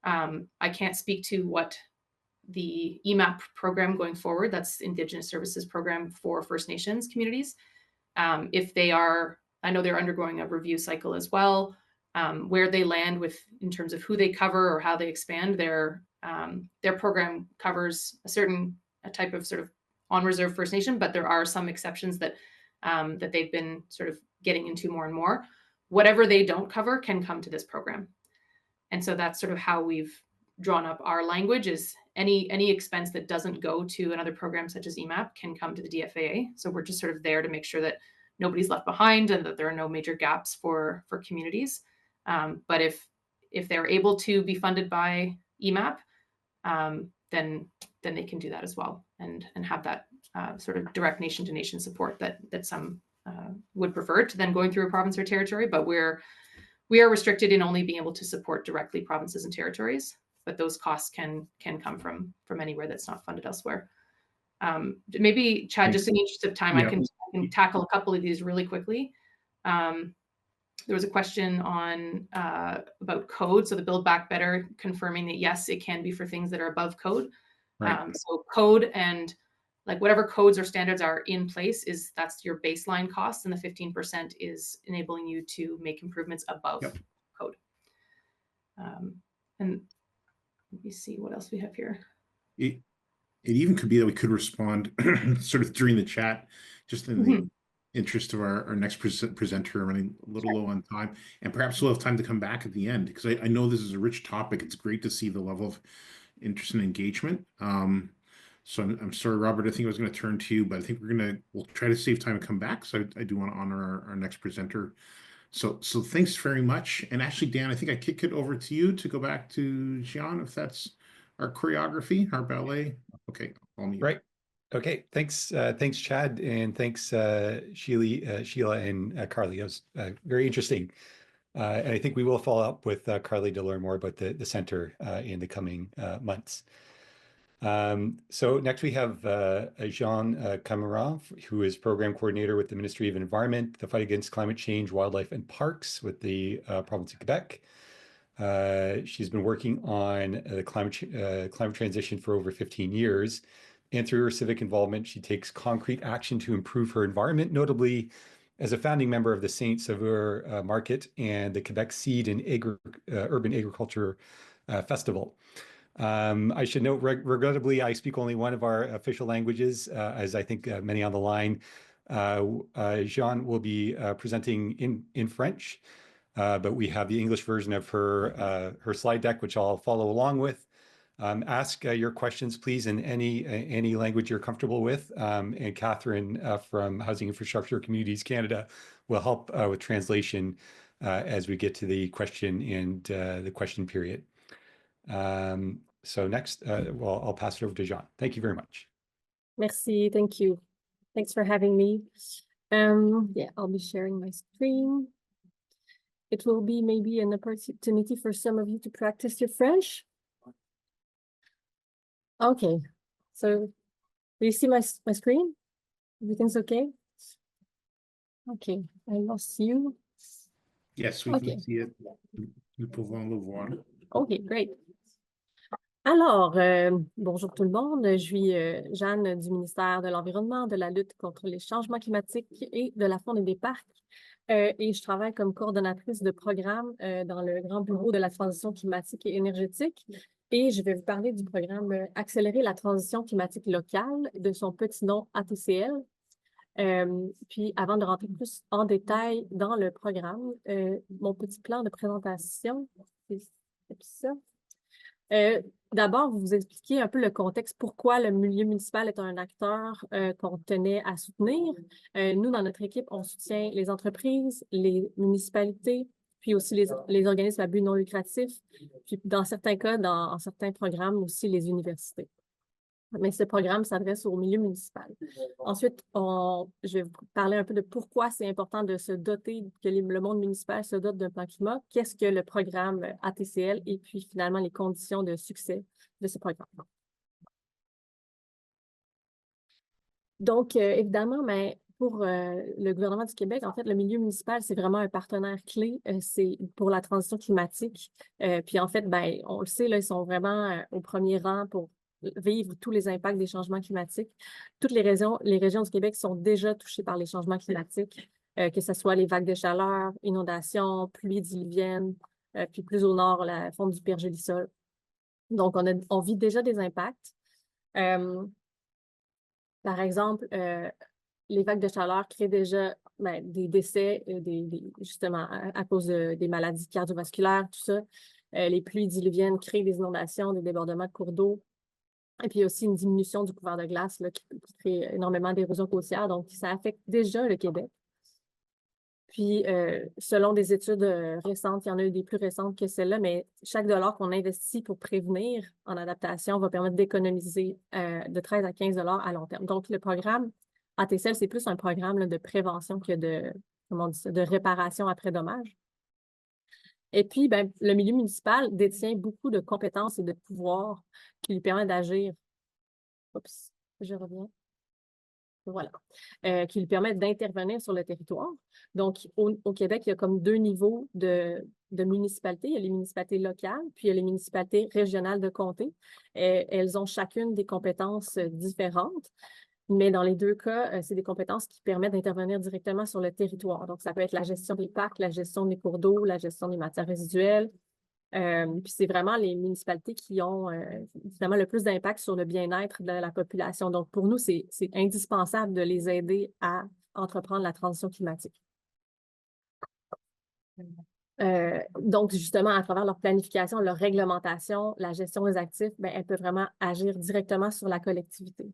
I can't speak to what the EMAP program going forward, that's Indigenous Services Program for First Nations communities. If they are, I know they're undergoing a review cycle as well, where they land in terms of who they cover or how they expand. Their program covers a type of sort of on-reserve First Nation, but there are some exceptions that they've been sort of getting into more and more. Whatever they don't cover can come to this program. And so that's sort of how we've drawn up our language, is any expense that doesn't go to another program such as EMAP can come to the DFAA. So we're just sort of there to make sure that nobody's left behind and that there are no major gaps for communities. But if they're able to be funded by EMAP, then they can do that as well and have that sort of direct nation to nation support that some would prefer to then going through a province or territory. But we are restricted in only being able to support directly provinces and territories, but those costs can come from anywhere that's not funded elsewhere. Maybe Chad, just in the interest of time, yeah. I can tackle a couple of these really quickly. There was a question on about code. So the Build Back Better confirming that yes, it can be for things that are above code. Right. So code and like whatever codes or standards are in place, that's your baseline cost, and the 15% is enabling you to make improvements above code. And let me see what else we have here. It even could be that we could respond sort of during the chat, just in interest of our next presenter running a little low on time, and perhaps we'll have time to come back at the end, because I know this is a rich topic. It's great to see the level of interest and engagement. So I'm sorry, Robert, I think I was going to turn to you, but I think we'll try to save time and come back. So I do want to honor our next presenter. So thanks very much. And actually, Dan, I think I kick it over to you to go back to Jean, if that's our choreography, our ballet. Okay, I'll mute. Right. Okay. Thanks, Chad, and thanks, Sheila and Carly. It was very interesting. And I think we will follow up with Carly to learn more about the center in the coming months. So next we have Jean Camara, who is program coordinator with the Ministry of Environment, the Fight Against Climate Change, Wildlife and Parks with the province of Quebec. She's been working on the climate transition for over 15 years. And through her civic involvement, she takes concrete action to improve her environment, notably as a founding member of the Saint Sauveur Market and the Quebec Seed and Urban Agriculture Festival. I should note, regrettably, I speak only one of our official languages, as I think many on the line. Jean will be presenting in French, but we have the English version of her slide deck, which I'll follow along with. Ask your questions, please, in any language you're comfortable with. And Catherine from Housing Infrastructure Communities Canada will help with translation as we get to the question and the question period. So next, well, I'll pass it over to Jean. Thank you very much. Merci, thank you. Thanks for having me. Yeah, I'll be sharing my screen. It will be maybe an opportunity for some of you to practice your French. Okay, so do you see my screen? Everything's okay? Okay, I lost you. Yes, we can see it. Nous pouvons le voir. Okay, great. Alors, bonjour tout le monde, je suis Jeanne du ministère de l'Environnement, de la lutte contre les changements climatiques et de la faune et des parcs. Et je travaille comme coordonnatrice de programme dans le Grand Bureau de la transition climatique et énergétique. Et je vais vous parler du programme Accélérer la transition climatique locale, de son petit nom ATCL. Puis, avant de rentrer plus en détail dans le programme, mon petit plan de présentation, c'est ça. D'abord, vous expliquer un peu le contexte, pourquoi le milieu municipal est un acteur qu'on tenait à soutenir. Nous, dans notre équipe, on soutient les entreprises, les municipalités, puis aussi les organismes à but non lucratif, puis dans certains cas, dans certains programmes aussi, les universités. Mais ce programme s'adresse au milieu municipal. Ensuite, je vais vous parler un peu de pourquoi c'est important de se doter, que le monde municipal se dote d'un plan climat, qu'est-ce que le programme ATCL et puis finalement les conditions de succès de ce programme. Donc, évidemment, mais pour le gouvernement du Québec, en fait, le milieu municipal, c'est vraiment un partenaire clé c'est pour la transition climatique. Puis en fait, ben, on le sait, là, ils sont vraiment au premier rang pour vivre tous les impacts des changements climatiques. Toutes les régions du Québec sont déjà touchées par les changements climatiques, que ce soit les vagues de chaleur, inondations, pluies diluviennes, puis plus au nord, la fonte du pergélisol. Donc, on vit déjà des impacts. Par exemple, les vagues de chaleur créent déjà des décès, justement, à cause des maladies cardiovasculaires, tout ça. Les pluies diluviennes créent des inondations, des débordements de cours d'eau. Et puis aussi une diminution du couvert de glace là, qui crée énormément d'érosion côtière. Donc, ça affecte déjà le Québec. Puis, selon des études récentes, il y en a eu des plus récentes que celle-là, mais chaque dollar qu'on investit pour prévenir en adaptation va permettre d'économiser de 13 à 15 $ à long terme. Donc, le programme ATCL, c'est plus un programme là, de prévention que de réparation après dommages. Et puis, ben, le milieu municipal détient beaucoup de compétences et de pouvoirs qui lui permettent d'agir. Oups, je reviens. Voilà. Qui lui permettent d'intervenir sur le territoire. Donc, au Québec, il y a comme deux niveaux de municipalités. Il y a les municipalités locales, puis il y a les municipalités régionales de comté. Elles ont chacune des compétences différentes. Mais dans les deux cas, c'est des compétences qui permettent d'intervenir directement sur le territoire. Donc, ça peut être la gestion des parcs, la gestion des cours d'eau, la gestion des matières résiduelles. Puis c'est vraiment les municipalités qui ont finalement le plus d'impact sur le bien-être de la population. Donc, pour nous, c'est indispensable de les aider à entreprendre la transition climatique. Donc, justement, à travers leur planification, leur réglementation, la gestion des actifs, ben, elles peuvent vraiment agir directement sur la collectivité.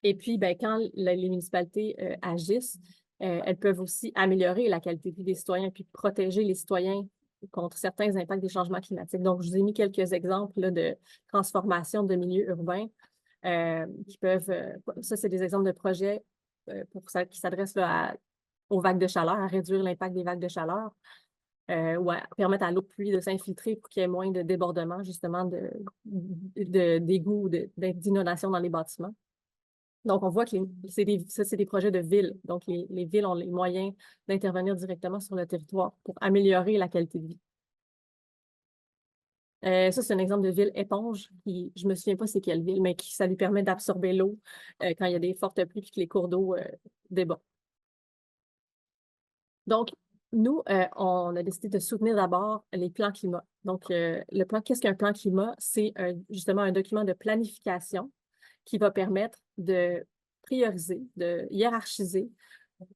Et puis, ben, quand les municipalités agissent, elles peuvent aussi améliorer la qualité de vie des citoyens puis protéger les citoyens contre certains impacts des changements climatiques. Donc, je vous ai mis quelques exemples là, de transformation de milieux urbains qui peuvent... ça, c'est des exemples de projets qui s'adressent aux vagues de chaleur, à réduire l'impact des vagues de chaleur ou à permettre à l'eau de pluie de s'infiltrer pour qu'il y ait moins de débordements, justement, d'égouts ou d'inondations dans les bâtiments. Donc, on voit que c'est des projets de ville. Donc, les villes ont les moyens d'intervenir directement sur le territoire pour améliorer la qualité de vie. Ça, c'est un exemple de ville éponge. Je ne me souviens pas c'est quelle ville, mais ça lui permet d'absorber l'eau quand il y a des fortes pluies et que les cours d'eau débordent. Donc, nous, on a décidé de soutenir d'abord les plans climat. Donc, qu'est-ce qu'un plan climat? C'est justement un document de planification qui va permettre de prioriser, de hiérarchiser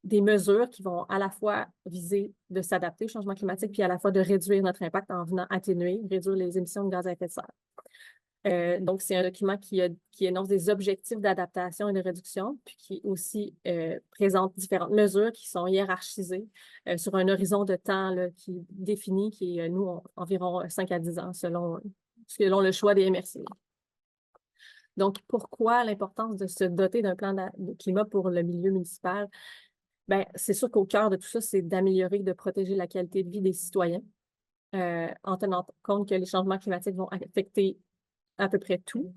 des mesures qui vont à la fois viser de s'adapter au changement climatique, puis à la fois de réduire notre impact en venant atténuer, réduire les émissions de gaz à effet de serre. Donc, c'est un document qui énonce des objectifs d'adaptation et de réduction, puis qui aussi présente différentes mesures qui sont hiérarchisées sur un horizon de temps là, qui définit, qui est, nous, environ 5 à 10 ans, selon le choix des MRC. Donc, pourquoi l'importance de se doter d'un plan de climat pour le milieu municipal? Bien, c'est sûr qu'au cœur de tout ça, c'est d'améliorer et de protéger la qualité de vie des citoyens en tenant compte que les changements climatiques vont affecter à peu près tout.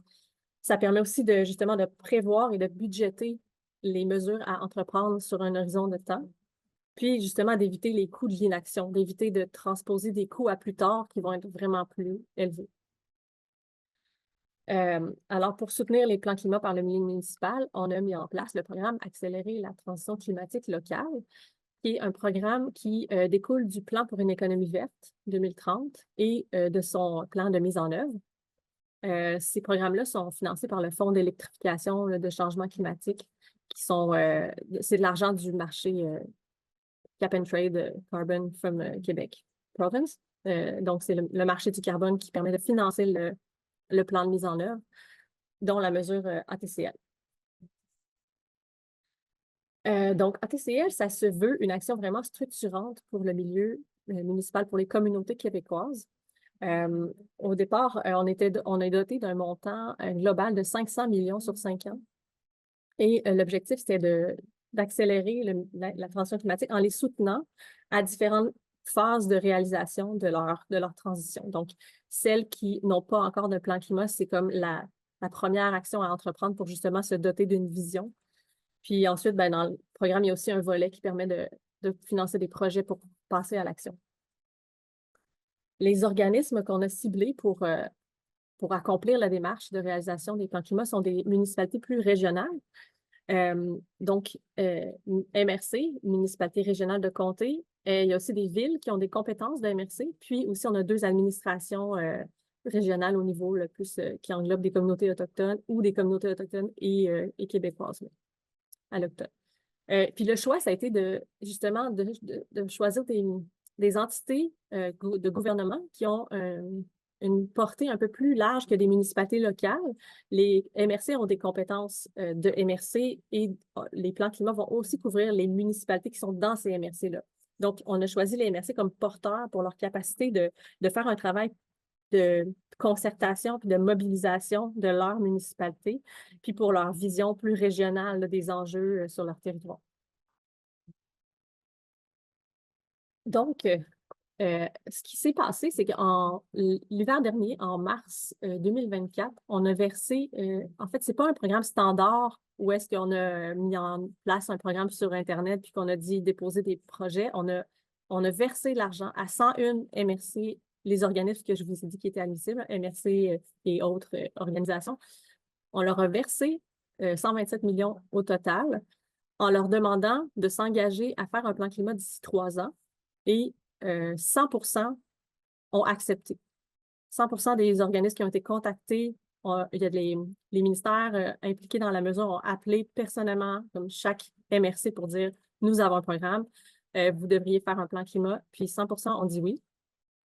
Ça permet aussi justement de prévoir et de budgéter les mesures à entreprendre sur un horizon de temps, puis justement d'éviter les coûts de l'inaction, d'éviter de transposer des coûts à plus tard qui vont être vraiment plus élevés. Alors, pour soutenir les plans climat par le milieu municipal, on a mis en place le programme Accélérer la transition climatique locale, qui est un programme qui découle du plan pour une économie verte 2030 et de son plan de mise en œuvre. Ces programmes-là sont financés par le Fonds d'électrification de changement climatique, qui sont, c'est de l'argent du marché Cap and Trade Carbon from Quebec Province. Donc, c'est le marché du carbone qui permet de financer le plan de mise en œuvre, dont la mesure ATCL. Donc, ATCL, ça se veut une action vraiment structurante pour le milieu municipal, pour les communautés québécoises. Au départ, on est doté d'un montant global de 500 millions sur 5 ans. Et l'objectif, c'était d'accélérer la transition climatique en les soutenant à différentes phases de réalisation de leur transition. Donc, celles qui n'ont pas encore de plan climat, c'est comme la première action à entreprendre pour justement se doter d'une vision. Puis ensuite, ben, dans le programme, il y a aussi un volet qui permet de financer des projets pour passer à l'action. Les organismes qu'on a ciblés pour accomplir la démarche de réalisation des plans climat sont des municipalités plus régionales. Donc, MRC, Municipalité régionale de comté, il y a aussi des villes qui ont des compétences de MRC, puis aussi on a 2 administrations régionales au niveau le plus qui englobent des communautés autochtones ou des communautés autochtones et québécoises à l'octone. Puis le choix, ça a été justement de choisir des entités de gouvernement qui ont une portée un peu plus large que des municipalités locales. Les MRC ont des compétences de MRC et les plans climat vont aussi couvrir les municipalités qui sont dans ces MRC-là. Donc, on a choisi les MRC comme porteurs pour leur capacité de faire un travail de concertation puis de mobilisation de leur municipalité, puis pour leur vision plus régionale là, des enjeux sur leur territoire. Donc, ce qui s'est passé, c'est qu'en l'hiver dernier, en mars 2024, on a versé, en fait, ce n'est pas un programme standard où est-ce qu'on a mis en place un programme sur Internet puis qu'on a dit déposer des projets. On a versé de l'argent à 101 MRC, les organismes que je vous ai dit qui étaient admissibles, MRC et autres organisations. On leur a versé 127 millions au total en leur demandant de s'engager à faire un plan climat d'ici 3 ans et 100% ont accepté. 100% des organismes qui ont été contactés il y a les ministères impliqués dans la mesure ont appelé personnellement comme chaque MRC pour dire « Nous avons un programme, vous devriez faire un plan climat », puis 100% ont dit oui.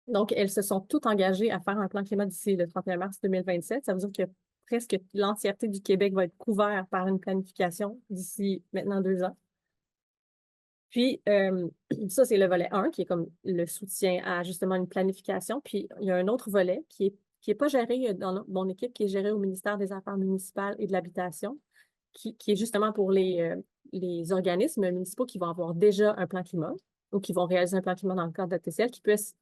Donc, elles se sont toutes engagées à faire un plan climat d'ici le 31 mars 2027. Ça veut dire que presque l'entièreté du Québec va être couvert par une planification d'ici maintenant 2 ans. Puis, ça, c'est le volet 1, qui est comme le soutien à justement une planification. Puis, il y a un autre volet qui est pas géré dans mon équipe, qui est géré au ministère des Affaires municipales et de l'Habitation, qui est justement pour les organismes municipaux qui vont avoir déjà un plan climat ou qui vont réaliser un plan climat dans le cadre de TCL,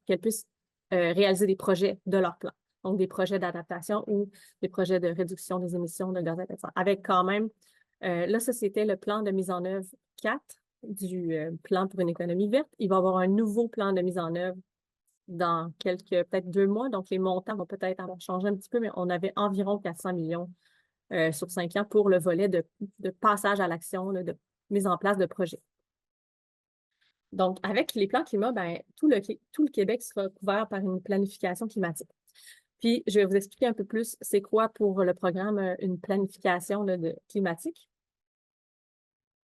qu'elles puissent réaliser des projets de leur plan. Donc, des projets d'adaptation ou des projets de réduction des émissions de gaz à effet de serre. Avec quand même, là, ça, c'était le plan de mise en œuvre 4 du plan pour une économie verte. Il va y avoir un nouveau plan de mise en œuvre dans peut-être 2 mois. Donc, les montants vont peut-être avoir changé un petit peu, mais on avait environ 400 millions sur 5 ans pour le volet de passage à l'action, de mise en place de projets. Donc, avec les plans climat, ben, tout le Québec sera couvert par une planification climatique. Puis, je vais vous expliquer un peu plus c'est quoi pour le programme une planification climatique.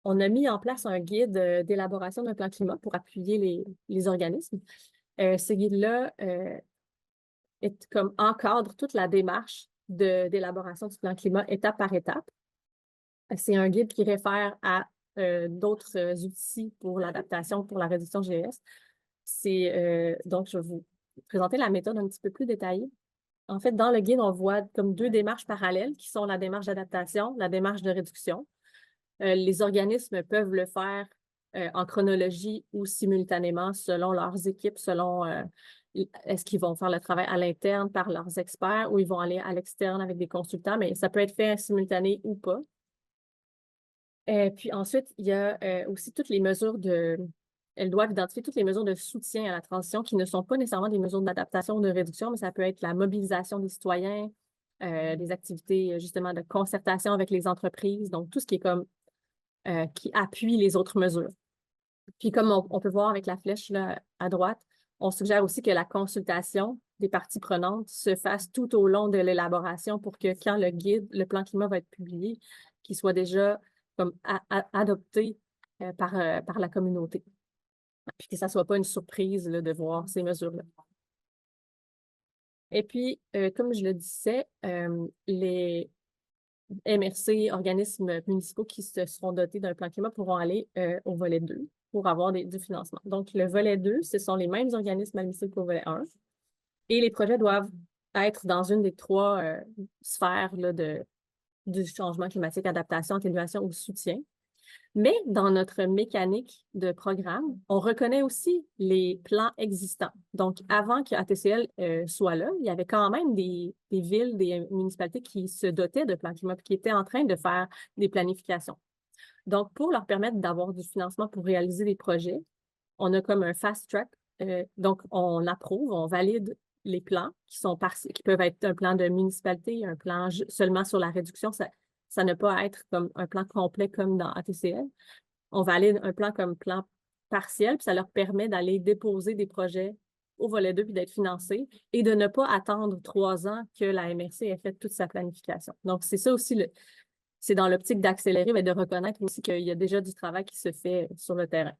On a mis en place un guide d'élaboration d'un plan climat pour appuyer les organismes. Ce guide-là encadre toute la démarche d'élaboration du plan climat étape par étape. C'est un guide qui réfère à d'autres outils pour l'adaptation, pour la réduction de GES. Donc, je vais vous présenter la méthode un petit peu plus détaillée. En fait, dans le guide, on voit comme 2 démarches parallèles qui sont la démarche d'adaptation, la démarche de réduction. Les organismes peuvent le faire en chronologie ou simultanément selon leurs équipes, selon est-ce qu'ils vont faire le travail à l'interne par leurs experts ou ils vont aller à l'externe avec des consultants, mais ça peut être fait simultané ou pas. Puis ensuite, il y a aussi toutes les mesures elles doivent identifier toutes les mesures de soutien à la transition qui ne sont pas nécessairement des mesures d'adaptation ou de réduction, mais ça peut être la mobilisation des citoyens, des activités justement de concertation avec les entreprises, donc tout ce qui est comme qui appuie les autres mesures. Puis comme on peut voir avec la flèche là, à droite, on suggère aussi que la consultation des parties prenantes se fasse tout au long de l'élaboration pour que quand le plan climat va être publié, qu'il soit déjà comme adopté par la communauté. Puis que ça ne soit pas une surprise là, de voir ces mesures-là. Et puis, comme je le disais, les MRC, organismes municipaux qui se seront dotés d'un plan climat pourront aller au volet 2 pour avoir du financement. Donc, le volet 2, ce sont les mêmes organismes admissibles qu'au volet 1. Et les projets doivent être dans une des 3 sphères là, du changement climatique, adaptation, atténuation ou soutien. Mais dans notre mécanique de programme, on reconnaît aussi les plans existants. Donc, avant que ATCL soit là, il y avait quand même des villes, des municipalités qui se dotaient de plans climat, qui étaient en train de faire des planifications. Donc, pour leur permettre d'avoir du financement pour réaliser des projets, on a comme un fast track. Donc, on approuve, on valide les plans qui peuvent être un plan de municipalité, un plan seulement sur la réduction. Ça ne peut pas être comme un plan complet comme dans ATCL. On valide un plan comme plan partiel, puis ça leur permet d'aller déposer des projets au volet 2 puis d'être financés et de ne pas attendre 3 ans que la MRC ait fait toute sa planification. Donc, c'est ça aussi, c'est dans l'optique d'accélérer, mais de reconnaître aussi qu'il y a déjà du travail qui se fait sur le terrain.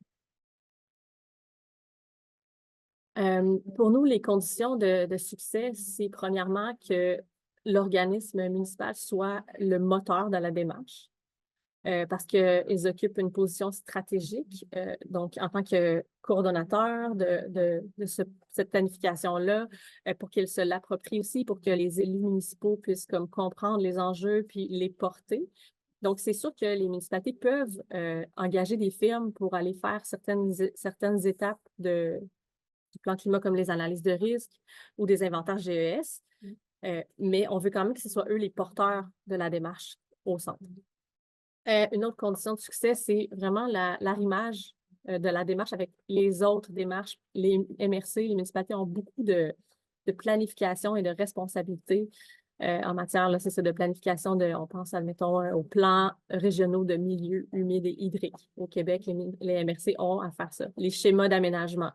Pour nous, les conditions de succès, c'est premièrement que l'organisme municipal soit le moteur de la démarche parce qu'ils occupent une position stratégique. Donc, en tant que coordonnateur de cette planification-là, pour qu'ils se l'approprient aussi, pour que les élus municipaux puissent comme comprendre les enjeux puis les porter. Donc, c'est sûr que les municipalités peuvent engager des firmes pour aller faire certaines étapes du plan climat comme les analyses de risque ou des inventaires GES. Mais on veut quand même que ce soit eux les porteurs de la démarche au centre. Une autre condition de succès, c'est vraiment l'arrimage de la démarche avec les autres démarches. Les MRC, les municipalités ont beaucoup de planification et de responsabilité en matière, c'est ça, de planification on pense, admettons, aux plans régionaux de milieux humides et hydriques. Au Québec, les MRC ont à faire ça. Les schémas d'aménagement.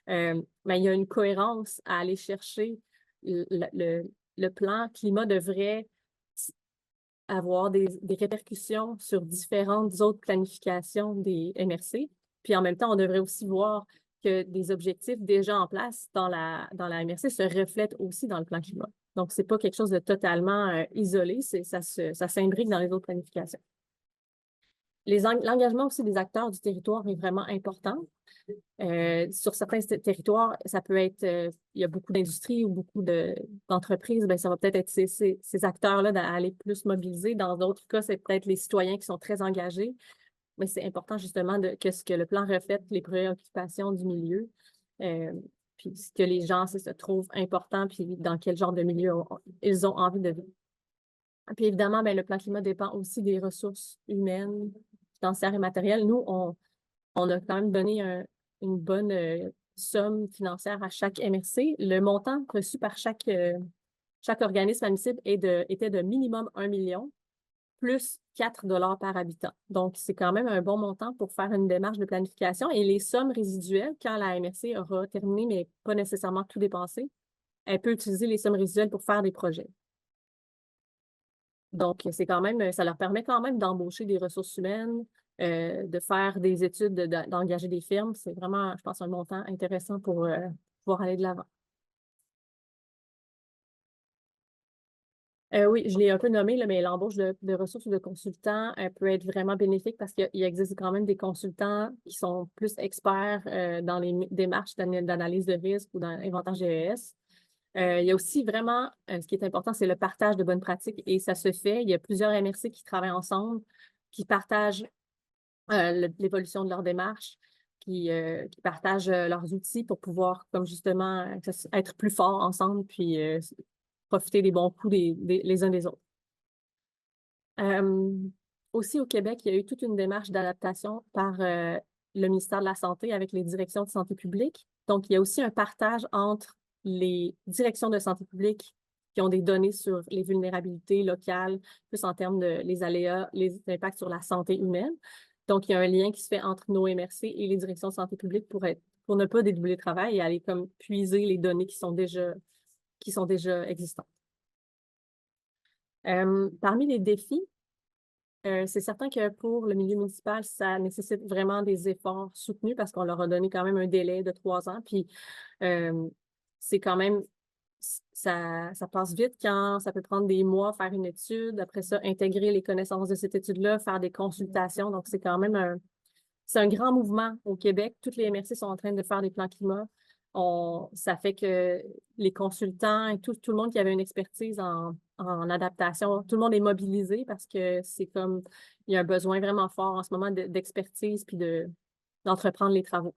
Mais il y a une cohérence à aller chercher le plan climat devrait avoir des répercussions sur différentes autres planifications des MRC. Puis en même temps, on devrait aussi voir que des objectifs déjà en place dans la MRC se reflètent aussi dans le plan climat. Donc, ce n'est pas quelque chose de totalement isolé, ça s'imbrique dans les autres planifications. L'engagement aussi des acteurs du territoire est vraiment important. Sur certains territoires, ça peut être, il y a beaucoup d'industries ou beaucoup d'entreprises, ben, ça va peut-être être ces acteurs-là d'aller plus mobiliser. Dans d'autres cas, c'est peut-être les citoyens qui sont très engagés, mais c'est important justement que ce que le plan reflète les préoccupations du milieu, puis ce que les gens se trouvent important, puis dans quel genre de milieu ils ont envie de vivre. Puis évidemment, ben, le plan climat dépend aussi des ressources humaines, financières et matérielles. Nous, on a quand même donné une bonne somme financière à chaque MRC. Le montant reçu par chaque organisme admissible était de minimum 1 million plus 4 $ par habitant. Donc, c'est quand même un bon montant pour faire une démarche de planification. Et les sommes résiduelles, quand la MRC aura terminé, mais pas nécessairement tout dépensé, elle peut utiliser les sommes résiduelles pour faire des projets. Donc, c'est quand même, ça leur permet quand même d'embaucher des ressources humaines, de faire des études, d'engager des firmes. C'est vraiment, je pense, un montant intéressant pour pouvoir aller de l'avant. Oui, je l'ai un peu nommé, là, mais l'embauche de ressources ou de consultants peut être vraiment bénéfique parce qu'il existe quand même des consultants qui sont plus experts dans les démarches d'analyse de risque ou dans l'inventaire GES. Il y a aussi vraiment, ce qui est important, c'est le partage de bonnes pratiques et ça se fait. Il y a plusieurs MRC qui travaillent ensemble, qui partagent l'évolution de leur démarche, qui partagent leurs outils pour pouvoir, comme justement, être plus forts ensemble puis profiter des bons coups les uns des autres. Aussi, au Québec, il y a eu toute une démarche d'adaptation par le ministère de la Santé avec les directions de santé publique. Donc, il y a aussi un partage entre les directions de santé publique qui ont des données sur les vulnérabilités locales, plus en termes de les aléas, les impacts sur la santé humaine. Donc, il y a un lien qui se fait entre nos MRC et les directions de santé publique pour ne pas dédoubler le travail et aller comme puiser les données qui sont déjà existantes. Parmi les défis, c'est certain que pour le milieu municipal, ça nécessite vraiment des efforts soutenus parce qu'on leur a donné quand même un délai de 3 ans. Puis, c'est quand même, ça passe vite quand ça peut prendre des mois, faire une étude, après ça, intégrer les connaissances de cette étude-là, faire des consultations. Donc, c'est quand même c'est un grand mouvement au Québec. Toutes les MRC sont en train de faire des plans climat. Ça fait que les consultants et tout le monde qui avait une expertise en adaptation, tout le monde est mobilisé parce que c'est comme, il y a un besoin vraiment fort en ce moment d'expertise puis d'entreprendre les travaux.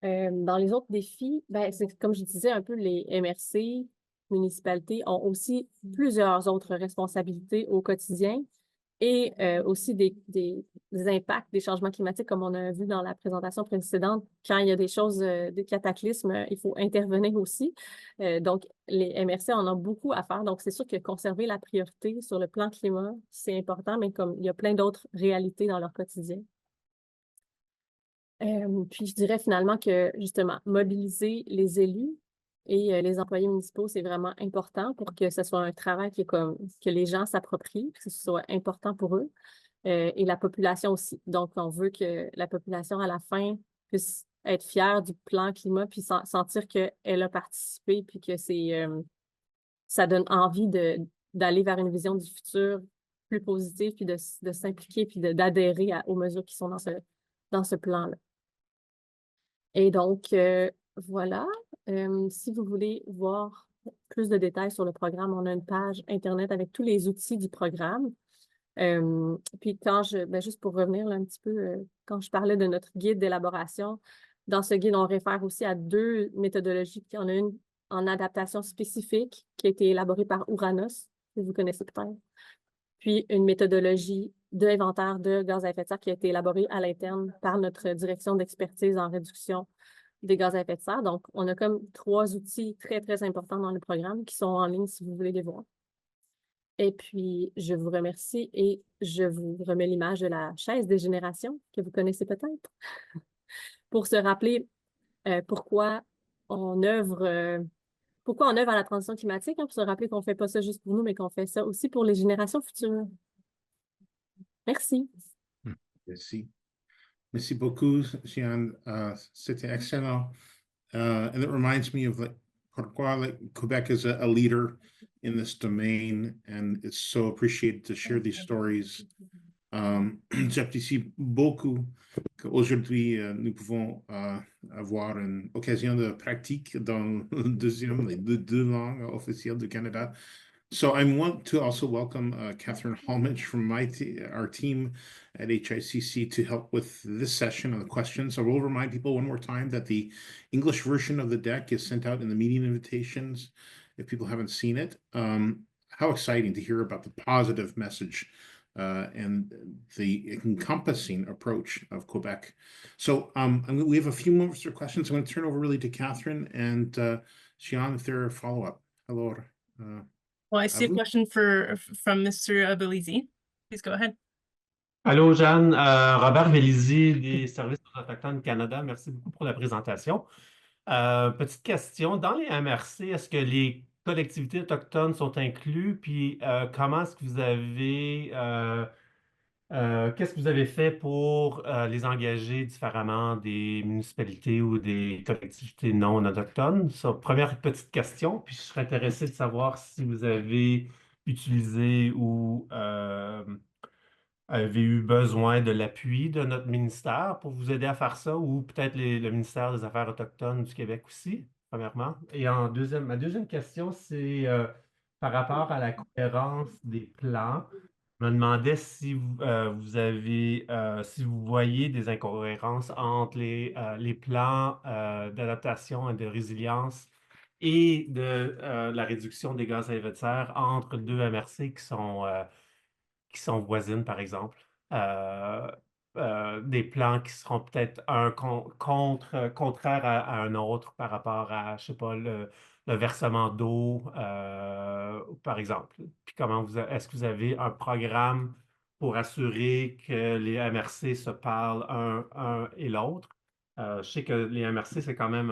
Dans les autres défis, ben, c'est comme je disais un peu, les MRC, municipalités ont aussi plusieurs autres responsabilités au quotidien et aussi des impacts des changements climatiques, comme on a vu dans la présentation précédente. Quand il y a des choses, des cataclysmes, il faut intervenir aussi. Donc, les MRC en ont beaucoup à faire. Donc, c'est sûr que conserver la priorité sur le plan climat, c'est important, mais comme il y a plein d'autres réalités dans leur quotidien. Puis, je dirais finalement que, justement, mobiliser les élus et les employés municipaux, c'est vraiment important pour que ce soit un travail que les gens s'approprient, que ce soit important pour eux, et la population aussi. Donc, on veut que la population, à la fin, puisse être fière du plan climat, puis sentir qu'elle a participé, puis que ça donne envie d'aller vers une vision du futur plus positive, puis de s'impliquer, puis d'adhérer aux mesures qui sont dans ce plan-là. Et donc, voilà. Si vous voulez voir plus de détails sur le programme, on a une page Internet avec tous les outils du programme. Puis juste pour revenir là, un petit peu, quand je parlais de notre guide d'élaboration, dans ce guide, on réfère aussi à 2 méthodologies. Il y en a une en adaptation spécifique qui a été élaborée par Ouranos, que vous connaissez peut-être. Puis une méthodologie d'inventaire de gaz à effet de serre qui a été élaborée à l'interne par notre direction d'expertise en réduction des gaz à effet de serre. Donc, on a comme 3 outils très, très importants dans le programme qui sont en ligne si vous voulez les voir. Et puis, je vous remercie et je vous remets l'image de la chaise des générations que vous connaissez peut-être pour se rappeler pourquoi on œuvre pourquoi on œuvre à la transition climatique, hein, pour se rappeler qu'on ne fait pas ça juste pour nous, mais qu'on fait ça aussi pour les générations futures. Merci. Merci. Merci beaucoup, Jeanne. C'était excellent. And it reminds me of like pourquoi like Quebec is a leader in this domain, and it's so appreciated to share these stories. J'apprécie beaucoup qu'aujourd'hui nous pouvons avoir une occasion de pratique dans les deux langues officielles du Canada. So I want to also welcome Catherine Holmich from our team at HICC to help with this session and the questions. I will remind people one more time that the English version of the deck is sent out in the meeting invitations if people haven't seen it. How exciting to hear about the positive message and the encompassing approach of Quebec. So we have a few moments for questions. I'm going to turn over really to Catherine and Jean if there are follow-up. Hello. Well, I see a question from Mr. Belize. Please go ahead. Allô, Jeanne. Robert Vélizy des Services autochtones Canada. Merci beaucoup pour la présentation. Petite question. Dans les MRC, est-ce que les collectivités autochtones sont inclus? Puis comment est-ce que vous avez... qu'est-ce que vous avez fait pour les engager différemment des municipalités ou des collectivités non autochtones? Ça, première petite question. Puis je serais intéressé de savoir si vous avez utilisé ou avez eu besoin de l'appui de notre ministère pour vous aider à faire ça, ou peut-être le ministère des Affaires autochtones du Québec aussi, premièrement. Et ma deuxième question, c'est par rapport à la cohérence des plans. Je me demandais si si vous voyez des incohérences entre les plans d'adaptation et de résilience et de la réduction des gaz à effet de serre entre deux MRC qui sont voisines, par exemple. Des plans qui seront peut-être contraires à un autre par rapport à, je sais pas, le versement d'eau, par exemple. Puis est-ce que vous avez un programme pour assurer que les MRC se parlent un et l'autre? Je sais que les MRC, c'est quand même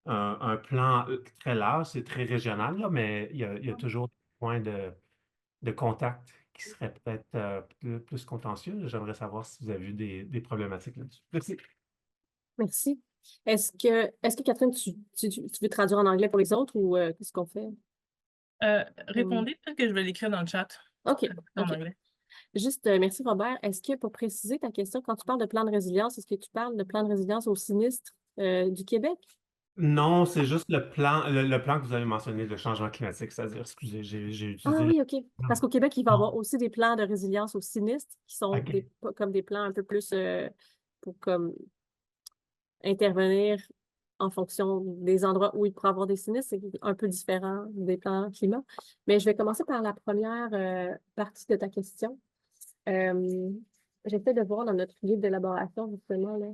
un plan très large, c'est très régional, là, mais il y a toujours des points de contact qui seraient peut-être plus contentieux. J'aimerais savoir si vous avez vu des problématiques là-dessus. Merci. Merci. Est-ce que Catherine, tu veux traduire en anglais pour les autres ou qu'est-ce qu'on fait? Répondez, peut-être que je vais l'écrire dans le chat. OK. En anglais. Juste, merci Robert. Est-ce que pour préciser ta question, quand tu parles de plan de résilience, est-ce que tu parles de plan de résilience au sinistre du Québec? Non, c'est juste le plan que vous avez mentionné de changement climatique, c'est-à-dire, excusez, j'ai utilisé... Ah oui, OK. Parce qu'au Québec, il va y avoir aussi des plans de résilience au sinistre qui sont comme des plans un peu plus pour comme intervenir en fonction des endroits où il pourrait y avoir des sinistres. C'est un peu différent des plans climat. Mais je vais commencer par la première partie de ta question. J'essaie de voir dans notre guide d'élaboration, justement, là,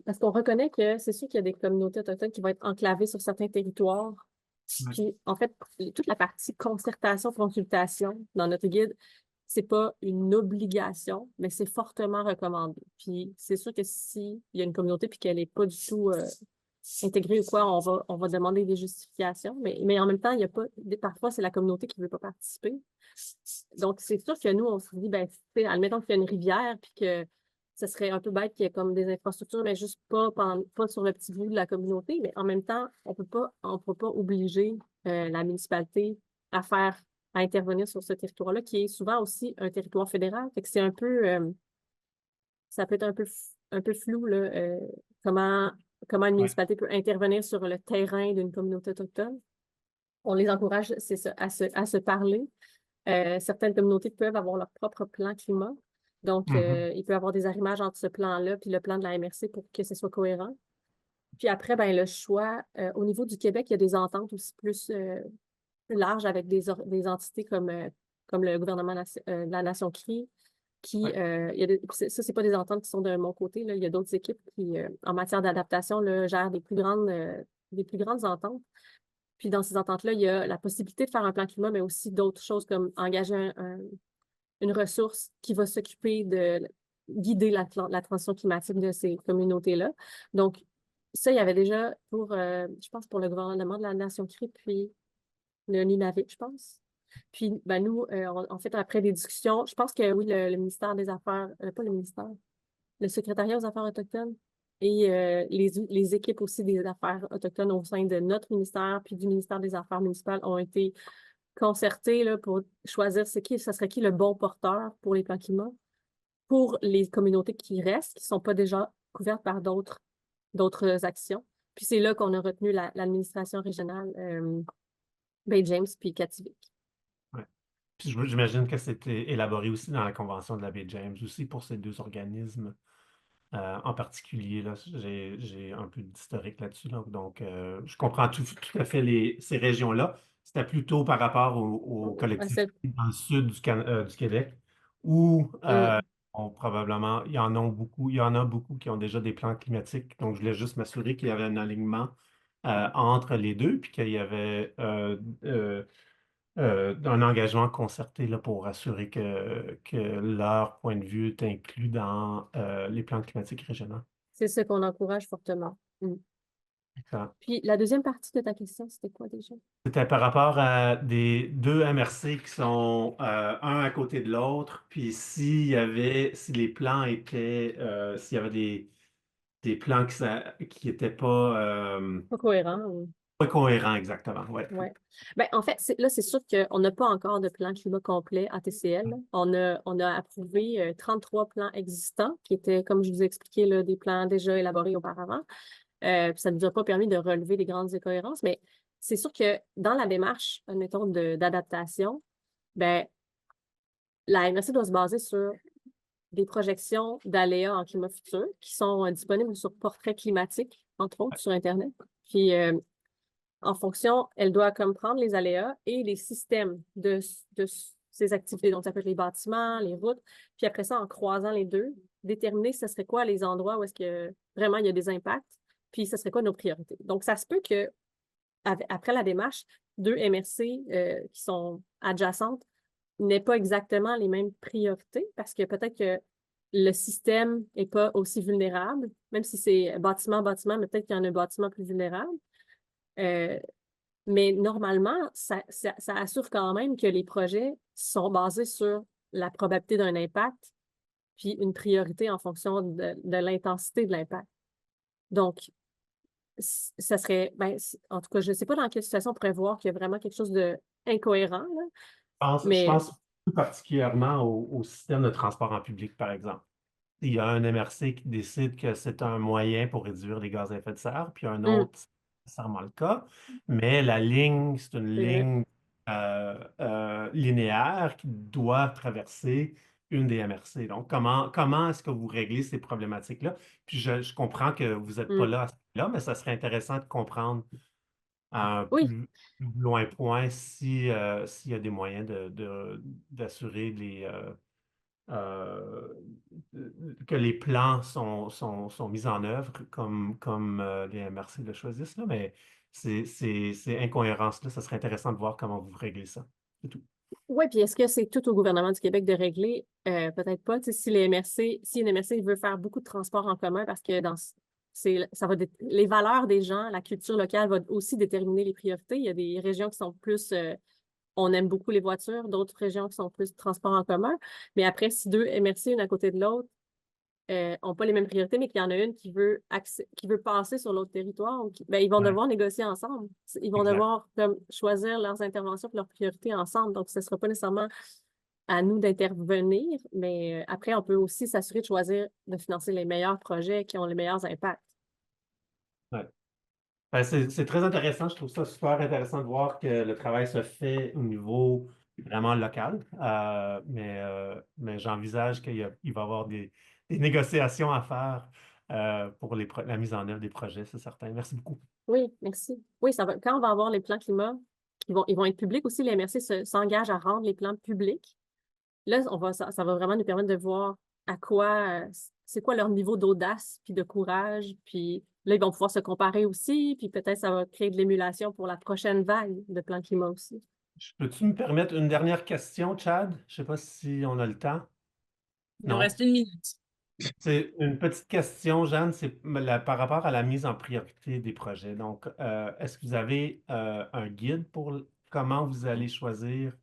parce qu'on reconnaît que c'est sûr qu'il y a des communautés autochtones qui vont être enclavées sur certains territoires. Puis, en fait, toute la partie concertation, consultation dans notre guide, c'est pas une obligation, mais c'est fortement recommandé. Puis, c'est sûr que s'il y a une communauté puis qu'elle n'est pas du tout intégrée ou quoi, on va demander des justifications. Mais en même temps, il y a pas, parfois, c'est la communauté qui ne veut pas participer. Donc, c'est sûr que nous, on se dit, ben, admettons qu'il y a une rivière puis que ce serait un peu bête qu'il y ait comme des infrastructures, mais juste pas sur le petit bout de la communauté. Mais en même temps, on peut pas obliger la municipalité à intervenir sur ce territoire-là, qui est souvent aussi un territoire fédéral. Fait que c'est un peu, ça peut être un peu flou, là, comment une municipalité peut intervenir sur le terrain d'une communauté autochtone. On les encourage, c'est ça, à se parler. Certaines communautés peuvent avoir leur propre plan climat. Donc, il peut y avoir des arrimages entre ce plan-là puis le plan de la MRC pour que ce soit cohérent. Puis après, ben, le choix, au niveau du Québec, il y a des ententes aussi plus larges avec des entités comme le gouvernement de la Nation CRI, qui, ça, c'est pas des ententes qui sont de mon côté, là. Il y a d'autres équipes qui, en matière d'adaptation, gèrent des plus grandes ententes. Puis dans ces ententes-là, il y a la possibilité de faire un plan climat, mais aussi d'autres choses comme engager une ressource qui va s'occuper de guider la transition climatique de ces communautés-là. Donc, Ça, il y avait déjà pour, je pense, pour le gouvernement de la Nation Cree, puis le Nunavut, je pense. Puis, ben, nous, en fait, après des discussions, je pense que oui, le ministère des Affaires, pas le ministère, le secrétariat aux Affaires autochtones et les équipes aussi des Affaires autochtones au sein de notre ministère, puis du ministère des Affaires municipales ont été concertés là, pour choisir ça serait qui le bon porteur pour les plans climat, pour les communautés qui restent, qui ne sont pas déjà couvertes par d'autres actions. Puis c'est là qu'on a retenu l'administration régionale Bay James puis Kativik. Ouais. Puis j'imagine que c'était élaboré aussi dans la Convention de la baie James aussi pour ces deux organismes en particulier. Là, j'ai un peu d'historique là-dessus. Là, donc, je comprends tout à fait ces régions-là. C'était plutôt par rapport aux collectivités dans le sud du Québec où probablement, il y en a beaucoup qui ont déjà des plans climatiques. Donc, je voulais juste m'assurer qu'il y avait un alignement entre les deux, puis qu'il y avait un engagement concerté là, pour assurer que leur point de vue est inclus dans les plans climatiques régionaux. C'est ce qu'on encourage fortement. Excellent. Puis la deuxième partie de ta question, c'était quoi déjà? C'était par rapport à des deux MRC qui sont un à côté de l'autre, puis si les plans étaient, s'il y avait des plans qui n'étaient pas cohérents. Pas cohérents, exactement. Ouais. Ouais. Ben, en fait, là, c'est sûr qu'on n'a pas encore de plan climat complet à TCL. On a approuvé 33 plans existants qui étaient, comme je vous ai expliqué, là, des plans déjà élaborés auparavant. Puis ça ne nous a pas permis de relever des grandes incohérences, mais c'est sûr que dans la démarche, admettons, d'adaptation, ben, la MRC doit se baser sur des projections d'aléas en climat futur qui sont disponibles sur Portrait climatique, entre autres, sur Internet. Puis, en fonction, elle doit comme prendre les aléas et les systèmes de ces activités. Donc, ça peut être les bâtiments, les routes. Puis après ça, en croisant les deux, déterminer ce serait quoi les endroits où est-ce que vraiment il y a des impacts, puis ce serait quoi nos priorités. Donc, ça se peut que après la démarche, deux MRC qui sont adjacentes n'aient pas exactement les mêmes priorités parce que peut-être que le système n'est pas aussi vulnérable, même si c'est bâtiment, mais peut-être qu'il y en a un bâtiment plus vulnérable. Mais normalement, ça assure quand même que les projets sont basés sur la probabilité d'un impact, puis une priorité en fonction de l'intensité de l'impact. Donc, ça serait, en tout cas, je ne sais pas dans quelle situation on pourrait voir qu'il y a vraiment quelque chose d'incohérent. Je pense plus particulièrement au système de transport en public, par exemple. Il y a un MRC qui décide que c'est un moyen pour réduire les gaz à effet de serre, puis un autre, c'est nécessairement le cas. Mais la ligne, c'est une ligne linéaire qui doit traverser une des MRC. Donc, comment est-ce que vous réglez ces problématiques-là? Puis je comprends que vous n'êtes pas là à ce moment-là, mais ça serait intéressant de comprendre à un plus loin point s'il y a des moyens d'assurer que les plans sont mis en œuvre comme les MRC le choisissent, là, mais ces incohérences-là, ça serait intéressant de voir comment vous réglez ça. C'est tout. Oui, puis est-ce que c'est tout au gouvernement du Québec de régler? Peut-être pas. Si une MRC veut faire beaucoup de transports en commun parce que les valeurs des gens, la culture locale va aussi déterminer les priorités. Il y a des régions qui sont plus on aime beaucoup les voitures, d'autres régions qui sont plus de transport en commun. Mais après, si deux MRC, une à côté de l'autre, n'ont pas les mêmes priorités, mais qu'il y en a une qui veut passer sur l'autre territoire, ils vont devoir négocier ensemble. Ils vont devoir choisir leurs interventions et leurs priorités ensemble. Donc, ce ne sera pas nécessairement à nous d'intervenir, mais après, on peut aussi s'assurer de choisir de financer les meilleurs projets qui ont les meilleurs impacts. Ouais. C'est très intéressant. Je trouve ça super intéressant de voir que le travail se fait au niveau vraiment local. Mais j'envisage qu'il va y avoir des négociations à faire pour la mise en œuvre des projets, c'est certain. Merci beaucoup. Oui, merci. Oui, quand on va avoir les plans climat, ils vont être publics aussi. Les MRC s'engagent à rendre les plans publics. Là, ça va vraiment nous permettre de voir c'est quoi leur niveau d'audace puis de courage. Puis là, ils vont pouvoir se comparer aussi. Puis peut-être ça va créer de l'émulation pour la prochaine vague de plans climat aussi. Peux-tu me permettre une dernière question, Chad? Je ne sais pas si on a le temps. Il nous reste 1 minute. C'est une petite question, Jeanne, c'est par rapport à la mise en priorité des projets. Donc, est-ce que vous avez un guide pour comment vous allez choisir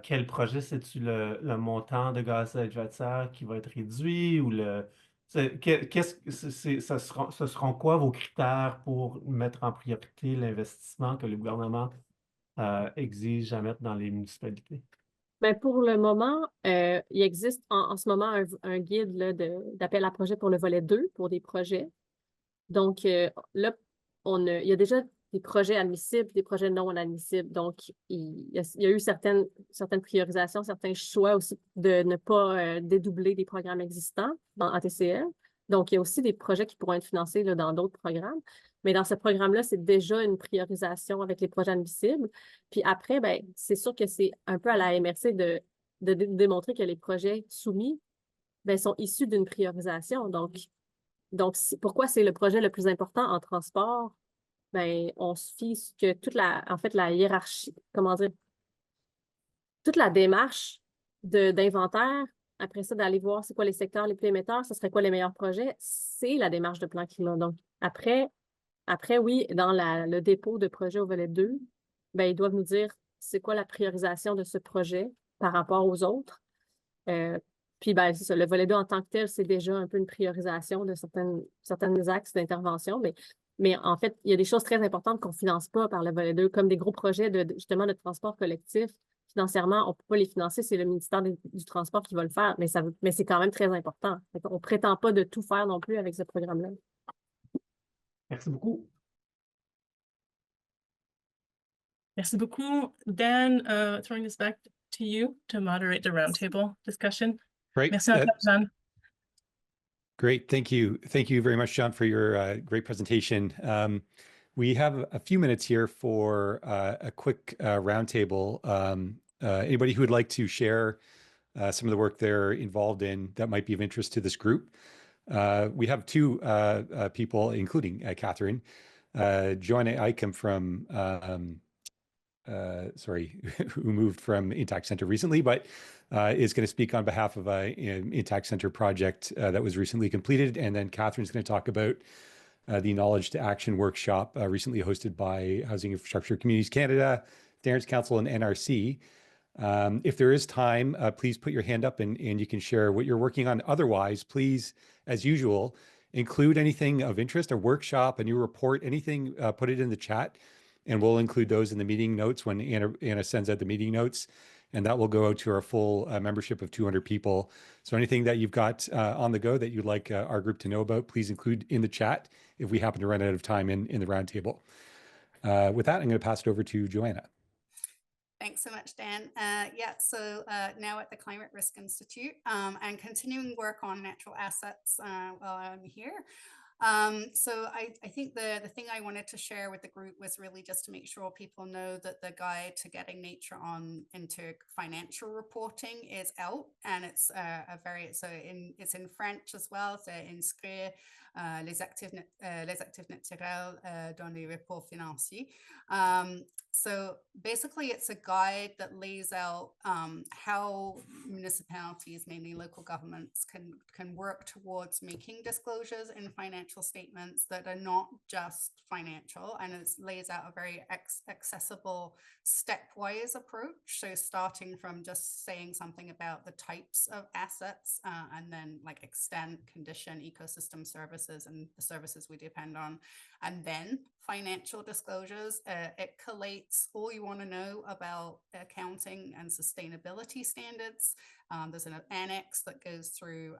quel projet? C'est-tu le montant de gaz à effet de serre qui va être réduit ou ce seront quoi vos critères pour mettre en priorité l'investissement que le gouvernement exige à mettre dans les municipalités? Ben, pour le moment, il existe en ce moment un guide là, d'appel à projet pour le volet 2 pour des projets. Donc, là, il y a déjà des projets admissibles, des projets non admissibles. Donc, il y a eu certaines priorisations, certains choix aussi de ne pas dédoubler des programmes existants en ATCL. Donc, il y a aussi des projets qui pourront être financés là, dans d'autres programmes. Mais dans ce programme-là, c'est déjà une priorisation avec les projets admissibles. Puis après, ben, c'est sûr que c'est un peu à la MRC de démontrer que les projets soumis ben, sont issus d'une priorisation. Donc, pourquoi c'est le projet le plus important en transport? Ben, on se fie que en fait, la hiérarchie, comment dire, toute la démarche d'inventaire, après ça, d'aller voir c'est quoi les secteurs les plus émetteurs, ce serait quoi les meilleurs projets, c'est la démarche de plan climat. Donc, après oui, dans le dépôt de projet au volet 2, ben, ils doivent nous dire c'est quoi la priorisation de ce projet par rapport aux autres. Puis, ben, c'est ça, le volet 2 en tant que tel, c'est déjà un peu une priorisation de certains axes d'intervention. Mais en fait, il y a des choses très importantes qu'on ne finance pas par le volet 2, comme des gros projets justement de transport collectif. Financièrement, on ne peut pas les financer, c'est le ministère du Transport qui va le faire, mais c'est quand même très important. On ne prétend pas de tout faire non plus avec ce programme-là. Merci beaucoup. Merci beaucoup. Dan, throwing this back to you to moderate the roundtable discussion. Great. Merci encore, Jeanne. Great. Thank you. Thank you very much, John, for your great presentation. We have a few minutes here for a quick roundtable. Anybody who would like to share some of the work they're involved in that might be of interest to this group? We have two people, including Catherine. Joanna Icom from, who moved from Intact Center recently, but is going to speak on behalf of an Intact Center project that was recently completed. And then Catherine's going to talk about the Knowledge to Action workshop recently hosted by Housing Infrastructure Communities Canada, Darren's Council, and NRC. If there is time, please put your hand up and you can share what you're working on. Otherwise, please, as usual, include anything of interest, a workshop, a new report, anything, put it in the chat, and we'll include those in the meeting notes when Anna sends out the meeting notes, and that will go out to our full membership of 200 people. So anything that you've got on the go that you'd like our group to know about, please include in the chat if we happen to run out of time in the roundtable. With that, I'm going to pass it over to Joanna. Thanks so much, Dan. Now at the Climate Risk Institute and continuing work on natural assets while I'm here. I think the thing I wanted to share with the group was really just to make sure people know that the guide to getting nature into financial reporting is out, and it's it's in French as well. So inscrire les actifs naturels dans les reports financiers. So basically, it's a guide that lays out how municipalities, mainly local governments, can work towards making disclosures in financial statements that are not just financial, and it lays out a very accessible stepwise approach. So starting from just saying something about the types of assets and then like extent, condition, ecosystem services, and the services we depend on, and then financial disclosures. It collates all you want to know about accounting and sustainability standards. There's an annex that goes through,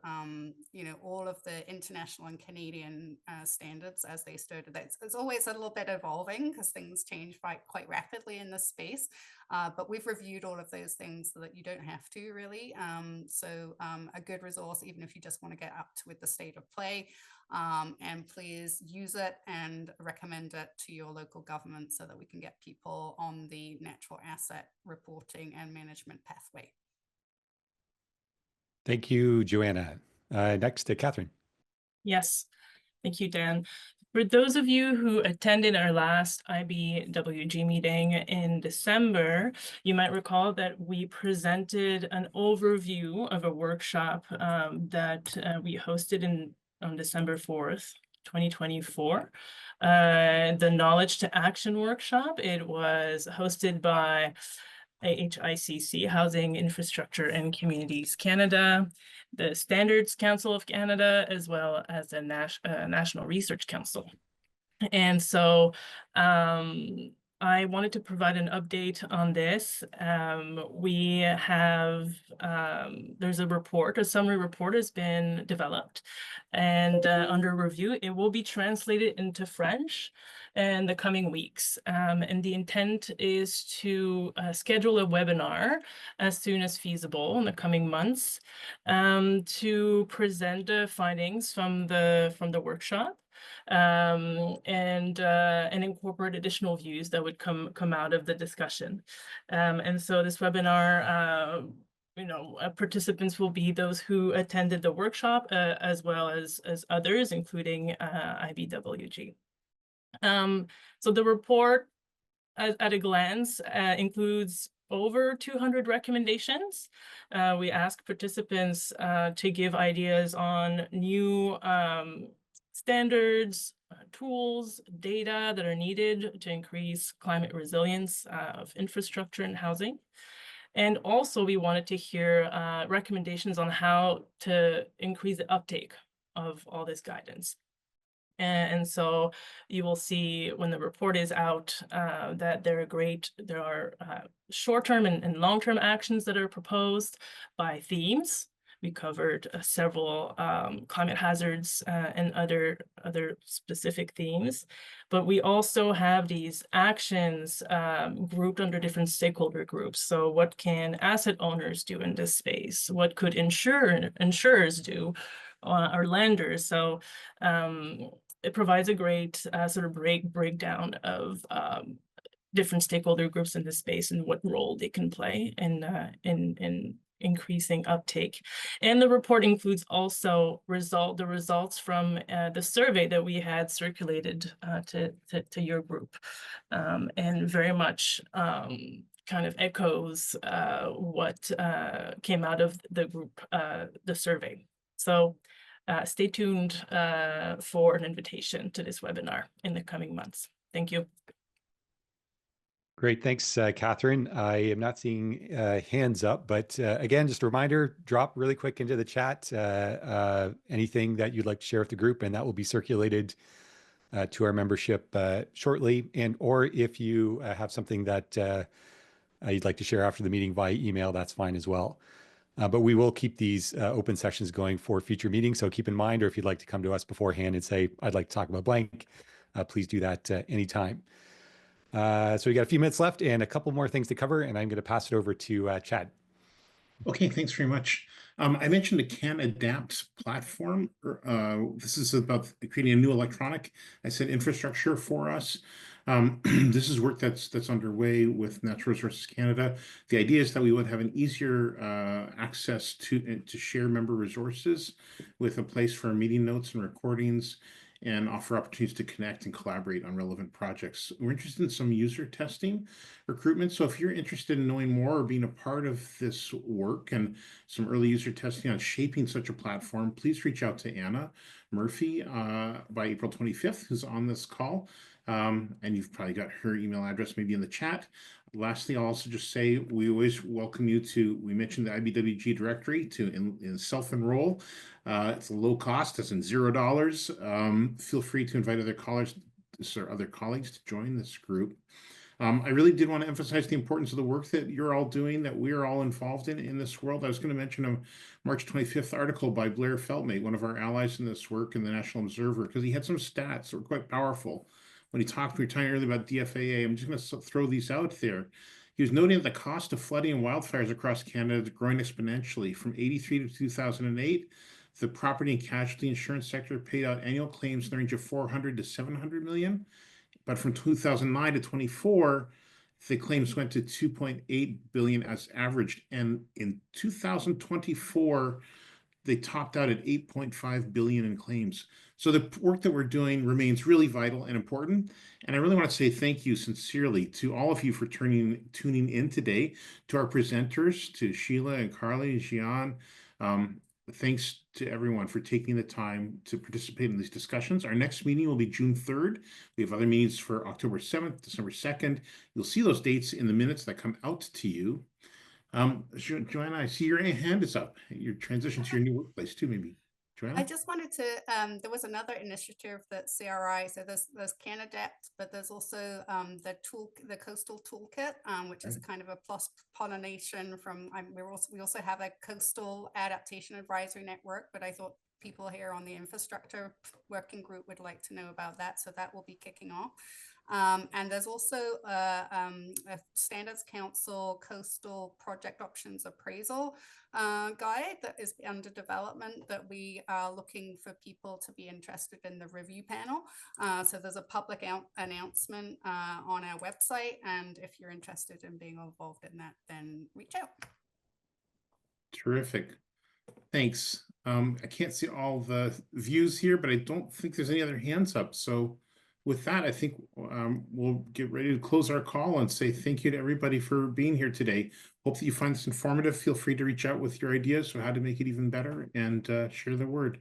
all of the international and Canadian standards as they stood. It's always a little bit evolving because things change quite rapidly in this space. But we've reviewed all of those things so that you don't have to really. A good resource, even if you just want to get up to with the state of play. And please use it and recommend it to your local government so that we can get people on the natural asset reporting and management pathway. Thank you, Joanna. Next to Catherine. Yes, thank you, Dan. For those of you who attended our last IBWG meeting in December, you might recall that we presented an overview of a workshop that we hosted on December 4th, 2024. The Knowledge to Action workshop. It was hosted by HICC, Housing, Infrastructure and Communities Canada, the Standards Council of Canada, as well as the National Research Council. And so I wanted to provide an update on this. We have, there's a summary report has been developed and under review. It will be translated into French in the coming weeks. And the intent is to schedule a webinar as soon as feasible in the coming months to present the findings from the workshop. And incorporate additional views that would come out of the discussion. And so this webinar, participants will be those who attended the workshop, as well as others, including IBWG. So the report at a glance includes over 200 recommendations. We ask participants to give ideas on new standards, tools, data that are needed to increase climate resilience of infrastructure and housing. And also we wanted to hear recommendations on how to increase the uptake of all this guidance. And so you will see when the report is out that there are short-term and long-term actions that are proposed by themes. We covered several climate hazards and other specific themes, but we also have these actions grouped under different stakeholder groups. So what can asset owners do in this space? What could insurers do, or lenders? So it provides a great sort of breakdown of different stakeholder groups in this space and what role they can play in increasing uptake. And the report includes also the results from the survey that we had circulated to your group, and very much kind of echoes what came out of the group, the survey. So stay tuned for an invitation to this webinar in the coming months. Thank you. Great, thanks, Catherine. I am not seeing hands up, but again, just a reminder, drop really quick into the chat anything that you'd like to share with the group, and that will be circulated to our membership shortly. Or if you have something that you'd like to share after the meeting via email, that's fine as well. But we will keep these open sessions going for future meetings. So keep in mind, or if you'd like to come to us beforehand and say, I'd like to talk about blank, please do that anytime. So we got a few minutes left and a couple more things to cover, and I'm going to pass it over to Chad. Okay, thanks very much. I mentioned the Can Adapt platform. This is about creating a new electronic, I said, infrastructure for us. This is work that's underway with Natural Resources Canada. The idea is that we would have an easier access to share member resources with a place for meeting notes and recordings, and offer opportunities to connect and collaborate on relevant projects. We're interested in some user testing recruitment. So if you're interested in knowing more or being a part of this work and some early user testing on shaping such a platform, please reach out to Anna Murphy by April 25th, who's on this call. And you've probably got her email address maybe in the chat. Lastly, I'll also just say we always welcome you to, we mentioned the IBWG directory to self-enroll. It's a low cost, it's in $0. Feel free to invite other colleagues to join this group. I really did want to emphasize the importance of the work that you're all doing, that we're all involved in this world. I was going to mention a March 25th article by Blair Feltmate, one of our allies in this work in the National Observer, because he had some stats that were quite powerful. When he talked, we were talking earlier about DFAA. I'm just going to throw these out there. He was noting that the cost of flooding and wildfires across Canada is growing exponentially. From 1983 to 2008, the property and casualty insurance sector paid out annual claims in the range of 400 to 700 million. But from 2009 to 24, the claims went to 2.8 billion as averaged. And in 2024, they topped out at 8.5 billion in claims. So the work that we're doing remains really vital and important. And I really want to say thank you sincerely to all of you for tuning in today, to our presenters, to Sheila and Carly, Gian. Thanks to everyone for taking the time to participate in these discussions. Our next meeting will be June 3rd. We have other meetings for October 7th, December 2nd. You'll see those dates in the minutes that come out to you. Joanna, I see your hand is up. Your transition to your new workplace too, maybe. Joanna? I just wanted to, there was another initiative that CRI, so there's CanAdapt, but there's also the Coastal Toolkit, which is a kind of a pollination from, we also have a Coastal Adaptation Advisory Network, but I thought people here on the infrastructure working group would like to know about that, so that will be kicking off. And there's also a Standards Council Coastal Project Options Appraisal guide that is under development that we are looking for people to be interested in the review panel. So there's a public announcement on our website, and if you're interested in being involved in that, then reach out. Terrific. Thanks. I can't see all the views here, but I don't think there's any other hands up. So with that, I think we'll get ready to close our call and say thank you to everybody for being here today. Hope that you find this informative. Feel free to reach out with your ideas on how to make it even better and share the word.